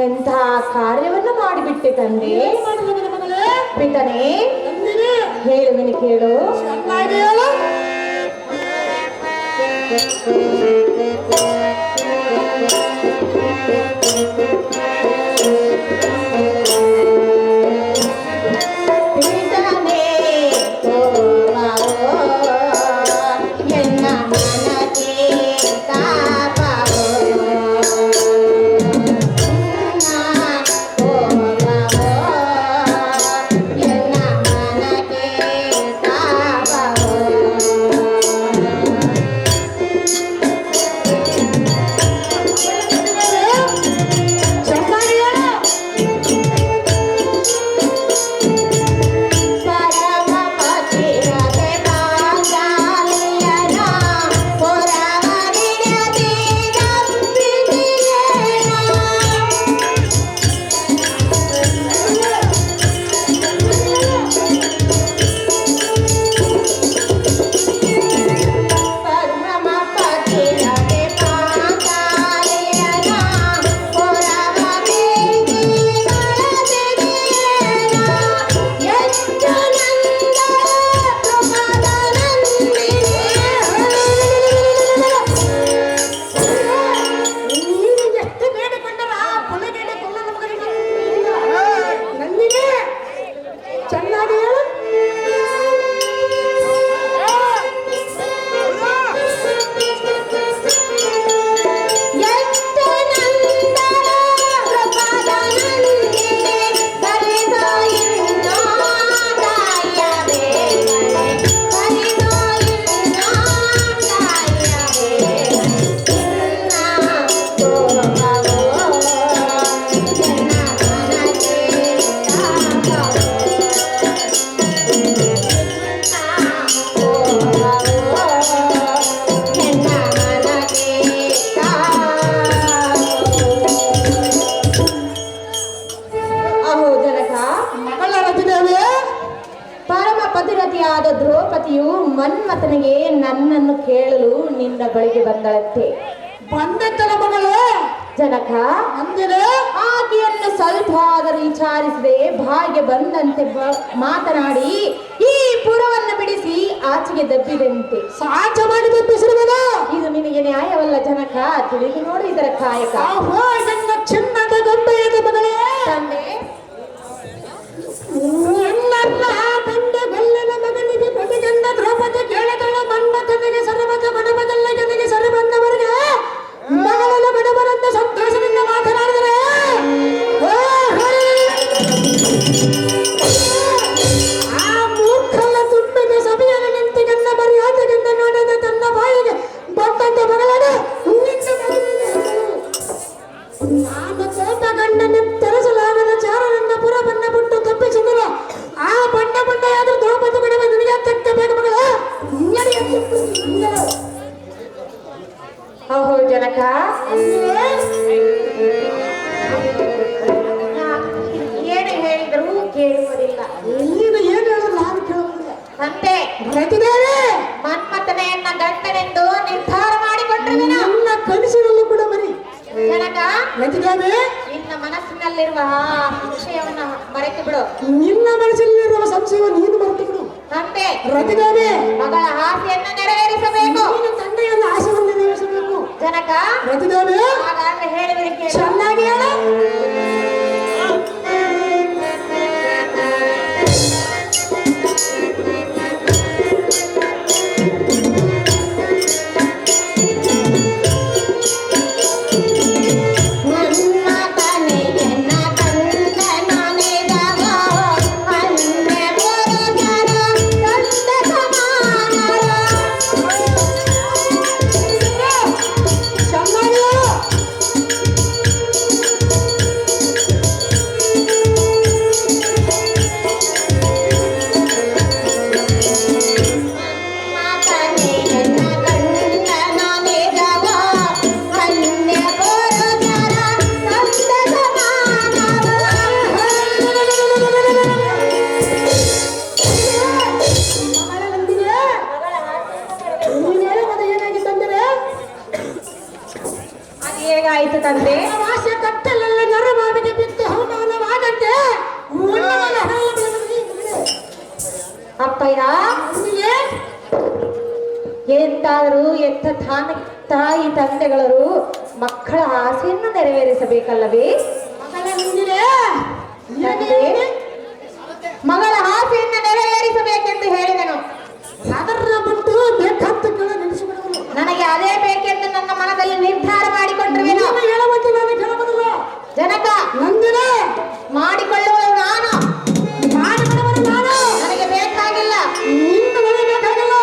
ಎಂತಹ ಕಾರ್ಯವನ್ನು ಮಾಡಿಬಿಟ್ಟೆ ತಂದೆ. ಏನು ಮಾಡಿದ ನನ್ನ ಮಗಳೇ? ಪಿತನೇ ನಂದಿನಿ, ಹೇಳುವೆನು ಕೇಳು. ಚೆನ್ನಾಗಿ ಹೇಳು. ಪಿತನೇ ಕೋಪವೋ ಎನ್ನ ಮನಕ್ಕೆ ತಾಪವೋ, ಕೋಪವೋ ಎನ್ನ ಮನಕ್ಕೆ ತಾಪವೋ. ಚೆನ್ನಾಗಿ ಹೇಳು. ಪರಮ ಪತಿರತೆ ಪಾಂಚಾಲಿಯನ ಪುರವನಿಡದೆ ನಂಬಿದೆಯೇನ. ಪರಮ ಪತಿರತೆ ಪಾಂಚಾಲಿಯನ ಪುರವನಿಡದೆ ನಂಬಿದೆಯೇನ. ಎಷ್ಟು ನಂದ ಪ್ರಮದ ನೀನು ಎಷ್ಟು ಬೇಡಿಕೊಂಡರ ಆ ಕೊಲೆಗೇಡಿ ಕೊಲ್ಲನ ಮಗನಿಗೆ ನಂದಿನಿ, ಚೆನ್ನಾಗಿ ಹೇಳು. ಎಷ್ಟು ನಂದರ ಪ್ರಮದ ನಂದಿನಿ ಕಲಿಸೋ ಇನ್ನೋ ತಾಯಿಯ ಬೇಗನೆ, ಕಲಿಸೋ ಇನ್ನೋ ತಾಯಿಯ ಬೇಗನೆ. ನಿನ್ನ ಕೋಪವೋ ಎನ್ನ ಮನಕ್ಕೆ ತಾಪವೋ, ಅಹೋ ಜನಕ, ಮಗಳ ರತಿದೇವಿ, ಪರಮ ಪತಿರತಿಯಾದ ದ್ರೌಪದಿಯು ಮನ್ಮಥನಿಗೆ ನನ್ನನ್ನು ಕೇಳಲು ನಿನ್ನ ಬಳಿಗೆ ಬಂದಳಂತೆ. ಬಂದೆತ್ತಲ ಮಗಳು. ಜನಕ, ನಂದಿನಿ, ಆಕೆಯನ್ನು ಸ್ವಲ್ಪ ಆದರೂ ವಿಚಾರಿಸದೆ ಬಾಯಿಗೆ ಬಂದಂತೆ ಮಾತನಾಡಿ ಈ ಪುರವನ್ನು ಬಿಡಿಸಿ ಆಚೆಗೆ ದಬ್ಬಿದಂತೆ. ಸಾಧ್ಯ ಮಾಡಿ ತಪ್ಪಿಸಿರುವುದು. ಇದು ನಿನಗೆ ನ್ಯಾಯವಲ್ಲ ಜನಕ, ತಿಳಿದು ನೋಡು ಇದರ ಕಾಯಕ. ಆಹೋ, ನನ್ನ ಚಿನ್ನದ ಗೊಂಬೆಯದ ಮಗಳೇ, ತಂದೆ ನಿನ್ನನ್ನ ಬಂದ ಗಲ್ಲನ ಮಗನಿಗೆ ಪ್ರತಿಗಂಧ ದ್ರೌಪದಿ ಕೇಳಿದಳ ಮನ್ಮಥನಿಗೆ ಸರ್ವತ ಬಡಬದಲ್ಲ ಜನಿಗೆ ಸರಿ ಬಂದವರಿಗೆ ಮಗಳನ ಬಡವರನ್ನ ಸಂತೋಷದಿಂದ ಮಾತನಾಡಿದರೆ ಆ ಮೂರ್ಖನ ತುಂಬಿದ ಸಭೆಯನ್ನು ನಿಂತಿಗನ್ನ ಮರ್ಯಾದೆಗಿಂದ ನೋಡದ ತನ್ನ ಬಾಯಿಗೆ ಬಂದಂತ ಮಗಳನ ನಾನು ಕೋಪ ಗಂಡನ ತೆರೆಸಲಾಗದ ಚಾರನನ್ನ ಪುರವನ್ನ ಬಿಟ್ಟು ತಪ್ಪಿಸಿದನು. ಆ ಬಣ್ಣ ಬಣ್ಣಯಾದ್ರೂ ದ್ರೌಪದಿ ಬಿಡುವ ನಿನಗೆ ತಕ್ಕಬೇಕು ಮಗಳ. ಅಹೋ ಜನಕ, ಏನು ಹೇಳಿದರೂ ಕೇಳುವುದಿಲ್ಲ. ನೀನು ಏನು ಹೇಳೋದು ನಾನು ಕೇಳುವುದಿಲ್ಲ. ಅಂತೆ ರತಿದೇವಿ, ಮನ್ಮಥನೆಯನ್ನ ಗಂಟನೆಂದು ನಿರ್ಧಾರ ಮಾಡಿಕೊಂಡಿರುವೆನು. ನನ್ನ ಕನಸಿನಲ್ಲೂ ಕೂಡ ಮರಿ. ಜನಕ, ರತಿದೇವಿ, ನಿನ್ನ ಮನಸ್ಸಿನಲ್ಲಿರುವ ಆ ವಿಷಯವನ್ನು ಮರೆತು ಬಿಡು. ನಿನ್ನ ಮನಸ್ಸಲ್ಲಿರುವ ಸಂಶಯವನ್ನು ನೀನು ಮರೆತು ಬಿಡು. ಅಂತೆ ರತಿದೇವಿ, ಮಗಳ ಆಸೆಯನ್ನು ನೆರವೇರಿಸಬೇಕು. ನೀನು ತಂದೆಯನ್ನು ಆಶೆಯನ್ನು ನೆರವೇರಿಸಬೇಕು. ಜನಕ, ರತಿದೇವಿ, ಹಾಗಾದ್ರೆ ಹೇಳಿದರೆ ಕೇಳು. ಚೆನ್ನಾಗಿ ಹೇಳು. ಮನ್ಮಥನೆಯನ್ನ ಕಂದನನೆದವ ಅನ್ಯ ಪುರುಷರ ತಂದ ಸಮಾನರ. ಚೆನ್ನಾಗಿ ಹೇಳು. ಹೇಗಾಯ್ತು ತಂದೆ? ಆಸೆ ಕತ್ತಲಲ್ಲ ನರಮಾವಿ ಅಪ್ಪಯ್ಯ ಎಂತಾದರೂ ಎತ್ತ ತಾಯಿ ತಂದೆಗಳರು ಮಕ್ಕಳ ಆಸೆಯನ್ನು ನೆರವೇರಿಸಬೇಕಲ್ಲವೇ? ಮಗಳ ಆಸೆಯನ್ನು ನೆರವೇರಿಸಬೇಕೆಂದು ಹೇಳಿದನು. ಅದರ ಬಿಟ್ಟು ಬೇಕಂತ ನನಗೆ ಅದೇ ಬೇಕೆಂದು ನನ್ನ ಮನದಲ್ಲಿ ನಿರ್ಧಾರ ಮಾಡಿಕೊಂಡಿರುವೆನು. ಜನಕ ನಂದಿನ ಮಾಡಿಕೊಳ್ಳುವವರು ನಾನು, ಮಾಡಿಕೊಳ್ಳುವರು ನಾನು. ನನಗೆ ಬೇಕಾಗಿಲ್ಲ, ನನಗೆ ಬೇಕಾಗಿಲ್ಲ.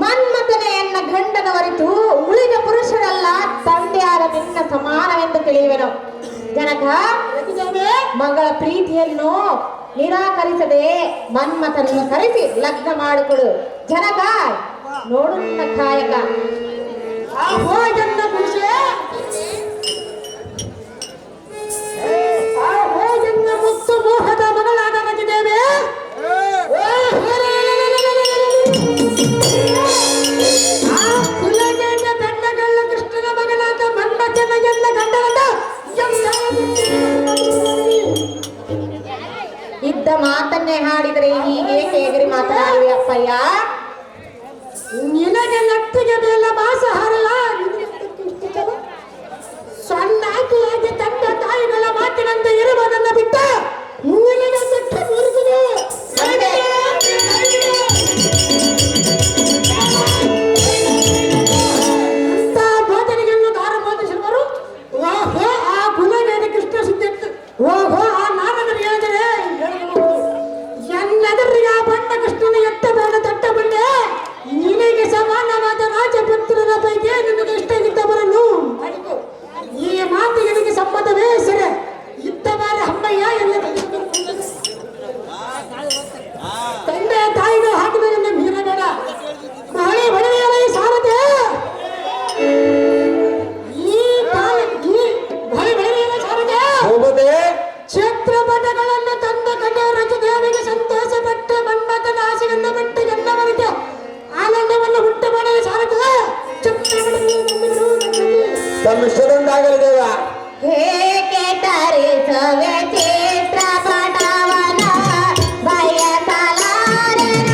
ಮನ್ಮಥನೆಯನ್ನ ಗಂಡನವರಿತು ಉಳಿದ ಪುರುಷರೆಲ್ಲ ತಂದೆಯಾದ ನಿನ್ನ ಸಮಾನವೆಂದು ತಿಳಿಯುವೆನು. ಜನಕ ಮಗಳ ಪ್ರೀತಿಯನ್ನು ನಿರಾಕರಿಸದೆ ಮನ್ಮಥನನ್ನು ಕರೆಸಿ ಲಗ್ನ ಮಾಡಿಕೊಡು. ಜನಕ ನೋಡು ನನ್ನ ಕಾಯಕ. ಮುತ್ತು ಮೋಹದ ಮಗಳಾದ ರಜದೇವೆ ಕೃಷ್ಣನ ಮಗನಾದ ಮನ್ಮಥನ ಎಲ್ಲ ಗಂಡನಾದ ಇದ್ದ ಮಾತನ್ನೇ ಹಾಡಿದರೆ ಹೀಗೇಕೆ ಎಗರಿ ಮಾತನಾಡುವೆ ಅಪ್ಪಯ್ಯ? ನಿನಗೆ ನಟ್ಟಿಗೆ ಮೇಲೆ ಮಾಸ ಹಾರಲ್ಲ, ಸಣ್ಣಾಕಿಯಾಗಿ ತಂದೆ ತಾಯಿಗಳ ಮಾತಿನಂತೆ ಇರುವುದನ್ನು ಬಿಟ್ಟು ನಿನಗೆ ಬಿಟ್ಟು ಬರುತ್ತದೆ. ಅಂತ ಬೋಧನೆಯನ್ನು ದಾರ ಬೋಧಿಸಿರುವರು. ಓಹೋ ಆ ಗುಲವೇದ ಕೃಷ್ಣ ಸಿದ್ಧತ್ತು, ಓಹೋ ಆ ನಾರದರು ಹೇಳಿದರೆ ಎನ್ನೆದರಿಗೆ ಆ ಬಣ್ಣ ಕೃಷ್ಣನ ಎತ್ತ ಬೇಡ ತಟ್ಟ ಬಂದೆ. ನಿನಗೆ ಸಮಾನವಾದ ರಾಜಪುತ್ರರ ಪೈಕಿ ನಿನಗೆ ಇಷ್ಟ ಇದ್ದವರನ್ನು ಈ ಮಾತಿಗೆ ನಿನಗೆ ಸಮ್ಮತವೇ ಸರಿ ಇದ್ದವಾರ ಹಮ್ಮಯ್ಯ ಎಲ್ಲ ತಂದೆ ತಾಯಿಗಳು ಹಾಕಿದ ಮೀರಬೇಡ. ಮಳೆ ಹೊಳೆಯಲೇ ಸಾರದೆ ಈ ಮಳೆ ಹೊಳೆಯಲೇ ಸಾರದೆ ಛತ್ರಪಟಗಳನ್ನು ತಂದ ಕಂಡ ರಜದೇವಿಗೆ ಸಂತೋಷಪಟ್ಟ ಮನ್ಮಥನ ಆಸೆಯನ್ನು ಬಿಟ್ಟು ಎಲ್ಲವರಿಗೆ ಆನಂದವನ್ನು ಉಂಟು ಮಾಡಲು ಸಾರುತ್ತದೆ. ತಮ್ಮಿಷ್ಟದೊಂದಾಗಲಿದೇವ ಹೇಗೆ ತರಿಸವೆ ಚಿತ್ರಪಟವನ ಬಯಸಲಾರೆನ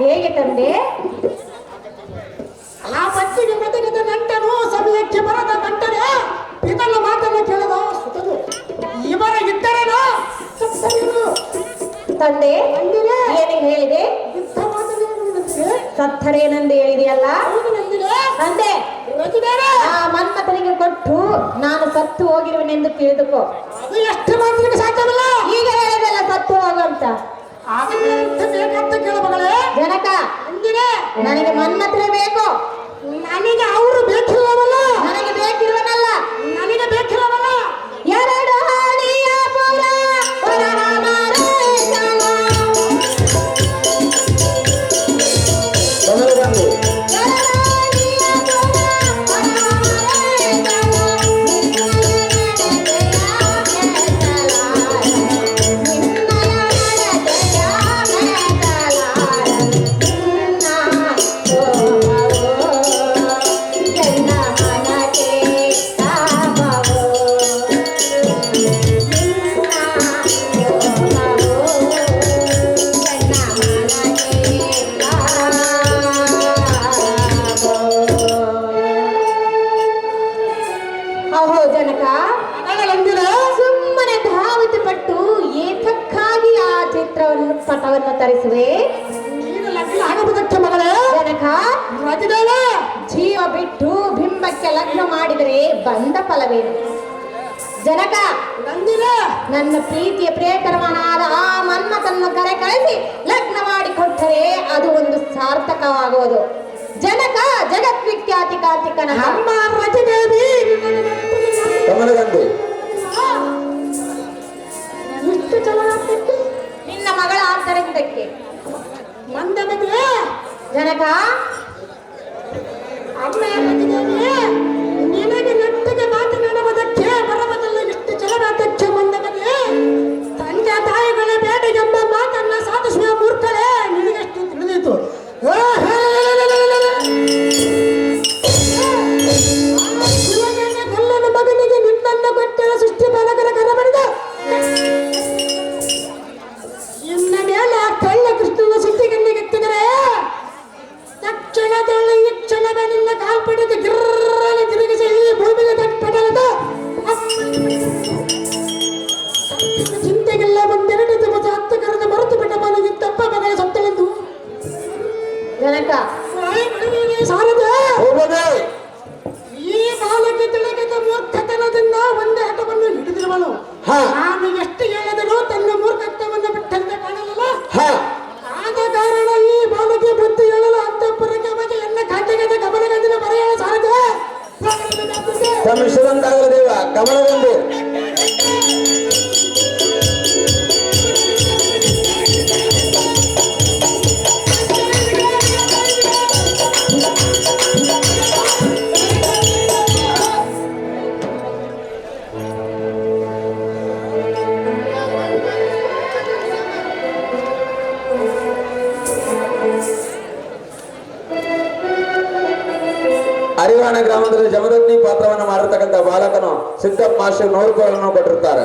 ಹೇಗೆ ತಂದೆ? ಆ ಪಚ್ಚಿಗೆ ಮತಗದ ನಂಟನು ಸಮಯಕ್ಕೆ ಬರದ ನಂಟನೆ ಇದನ್ನು ಮಾತನ್ನು ಕೇಳದ ಸುತನು ಇವರ ಇದ್ದರೇನೋ ತಂದೆ ಏನೇ ಹೇಳಿದೆ? ಸತ್ತರೇನೆಂದು ಹೇಳಿದೆಯಲ್ಲ ತಂದೆ. ಆ ಮನ್ಮಥನಿಗೆ ಕೊಟ್ಟು ನಾನು ಸತ್ತು ಹೋಗಿರುವೆನೆಂದು ತಿಳಿದುಕೋ. ಅದು ಎಷ್ಟು ಮಾತಿಗೆ ಸಾಧ್ಯವಿಲ್ಲ. ಈಗ ಹೇಳಿದೆಲ್ಲ ಸತ್ತು ಹೋಗಂತ ಬೇಕಂತ ಕೇಳಬಗಳೇ ಜನಕ. ನನಗೆ ಮನ್ಮಥನೇ ಬೇಕು. ನನಗೆ ಅವರು ಬೇಕಿರುವವಲ್ಲ, ನನಗೆ ಬೇಕಿರುವನಲ್ಲ, ನನಗೆ ಬೇಕಿರುವವಲ್ಲ. ಎರಡು ಹಾಡಿಯ ಪುರ ಬಂದು ಜನಕ, ಸುಮ್ಮನೆ ಧಾವಿತ ಪಟ್ಟು ಏತಕ್ಕಾಗಿ ಆ ಚಿತ್ರವನ್ನು ಪಟವನ್ನು ತರಿಸುವೆ ಆಗುವುದಕ್ಕೆ ಮಗಳೇ ಜನಕ? ಜೀವ ಬಿಟ್ಟು ಬಿಂಬಕ್ಕೆ ಲಗ್ನ ಮಾಡಿದರೆ ಬಂದ ಫಲವೇನು ಜನಕ? ನನ್ನ ಪ್ರೀತಿಯ ಪ್ರಿಯಕರವನಾದ ಆ ಮನ್ಮಥನ್ನು ಕರೆ ಕಳಿಸಿ ಲಗ್ನ ಮಾಡಿಕೊಟ್ಟರೆ ಅದು ಒಂದು ಸಾರ್ಥಕವಾಗುವುದು ಜನಕ. ಜಗದ್ವಿಖ್ಯಾತಿ ಕಾರ್ತಿಕನ ಅಮ್ಮ ರತಿದೇವಿ ಕಮಲಗಂಧಿ ಎಷ್ಟು ಚೆನ್ನಾಗ್ತಿತ್ತು ನಿನ್ನ ಮಗಳ ಆಂತರಿಕಕ್ಕೆ ಮಂದನಿಗೆ ಜನಕ. ಅಮ್ಮ ರತಿದೇವಿ ನಿನಗೆ ನೆಟ್ಟಿಗೆ ಮಾತನಾಡುವುದಕ್ಕೆ ಬರಬದಲ್ಲ ಎಷ್ಟು ಚಲನಾಟಕ್ಕೆ ಮಂದನಿಗೆ ತಂದೆ ತಾಯಿಗಳ ಬೇಟೆಗೆಂಬ ಮಾತನ್ನ ಸಾಧಿಸುವ ಮೂರ್ಖರೇ ನಿನಗೆಷ್ಟು ತಿಳಿದಿತ್ತು ಗಲ್ಲನ ಮಗನಿಗೆ ನಿನ್ನನ್ನು ಕೊಟ್ಟಿರೋ ಸೃಷ್ಟಿ ಬಾಲಕರ ಕರಬಡಿದ ಇನ್ನ ಮೇಲೆ ಆ ಕಳ್ಳ ಕೃಷ್ಣನ ಸಿಟ್ಟಿಗನ್ನಿಗೆತ್ತಿದರೆ ತಕ್ಷಣದಲ್ಲಿ ಈ ಕ್ಷಣವೇ ನಿನ್ನ ಕಾಲ್ಪಡಿದ ಗಿರ್ರನ ತಿರುಗಿಸಿ ಈ ಭೂಮಿಗೆ ತಟ್ಟಡಲದ ಚಿಂತೆಗೆಲ್ಲ ಒಂದೆರಡು ದಿವಸ ಹತ್ತು ಕರೆದು ಮರೆತು ಬಿಟ್ಟ ಮನೆಗೆ ತಪ್ಪ ಮಗಳ ಸತ್ತಳೆಂದು ಜನಕ ಸಾರದ ಹೋಗದೆ ಈ ಬಾಲಕ್ಕೆ ತಿಳಿದ ಮೂರ್ಖತನದಿಂದ ಒಂದೇ ಹಠವನ್ನು ಹಿಡಿದಿರುವನು ಹಾ. ನಾನು ಎಷ್ಟು ಹೇಳಿದರೂ ತನ್ನ ಮೂರ್ಖತ್ವವನ್ನು ಬಿಟ್ಟಂತೆ ಕಾಣಲಿಲ್ಲ ಹಾ ಆದ ಕಾರಣ ಈ ಬಾಲಕಿ ಬುದ್ಧಿ ಹೇಳಲು ಅಂತಃಪುರಕ್ಕೆ ಬಗ್ಗೆ ಎನ್ನ ಖಾತೆಗೆ ಕಮಲಗಂಧಿನ ಬರೆಯಲು ಸಾರದೆ ತಮ್ಮ ಇಷ್ಟದಂತಾಗಲಿ ದೇವ ಕಮಲಗಂಧಿ ಅರಿವಾಣ ಗ್ರಾಮದಲ್ಲಿ ಜಮದಗ್ನಿ ಪಾತ್ರವನ್ನು ಮಾಡಿರ್ತಕ್ಕಂಥ ಬಾಲಕನು ಸಿದ್ದಪ್ಪ ಮಾಸ್ಟರ್ 100 ರೂಪಾಯಿಗಳನ್ನು ಕೊಟ್ಟಿರ್ತಾರೆ.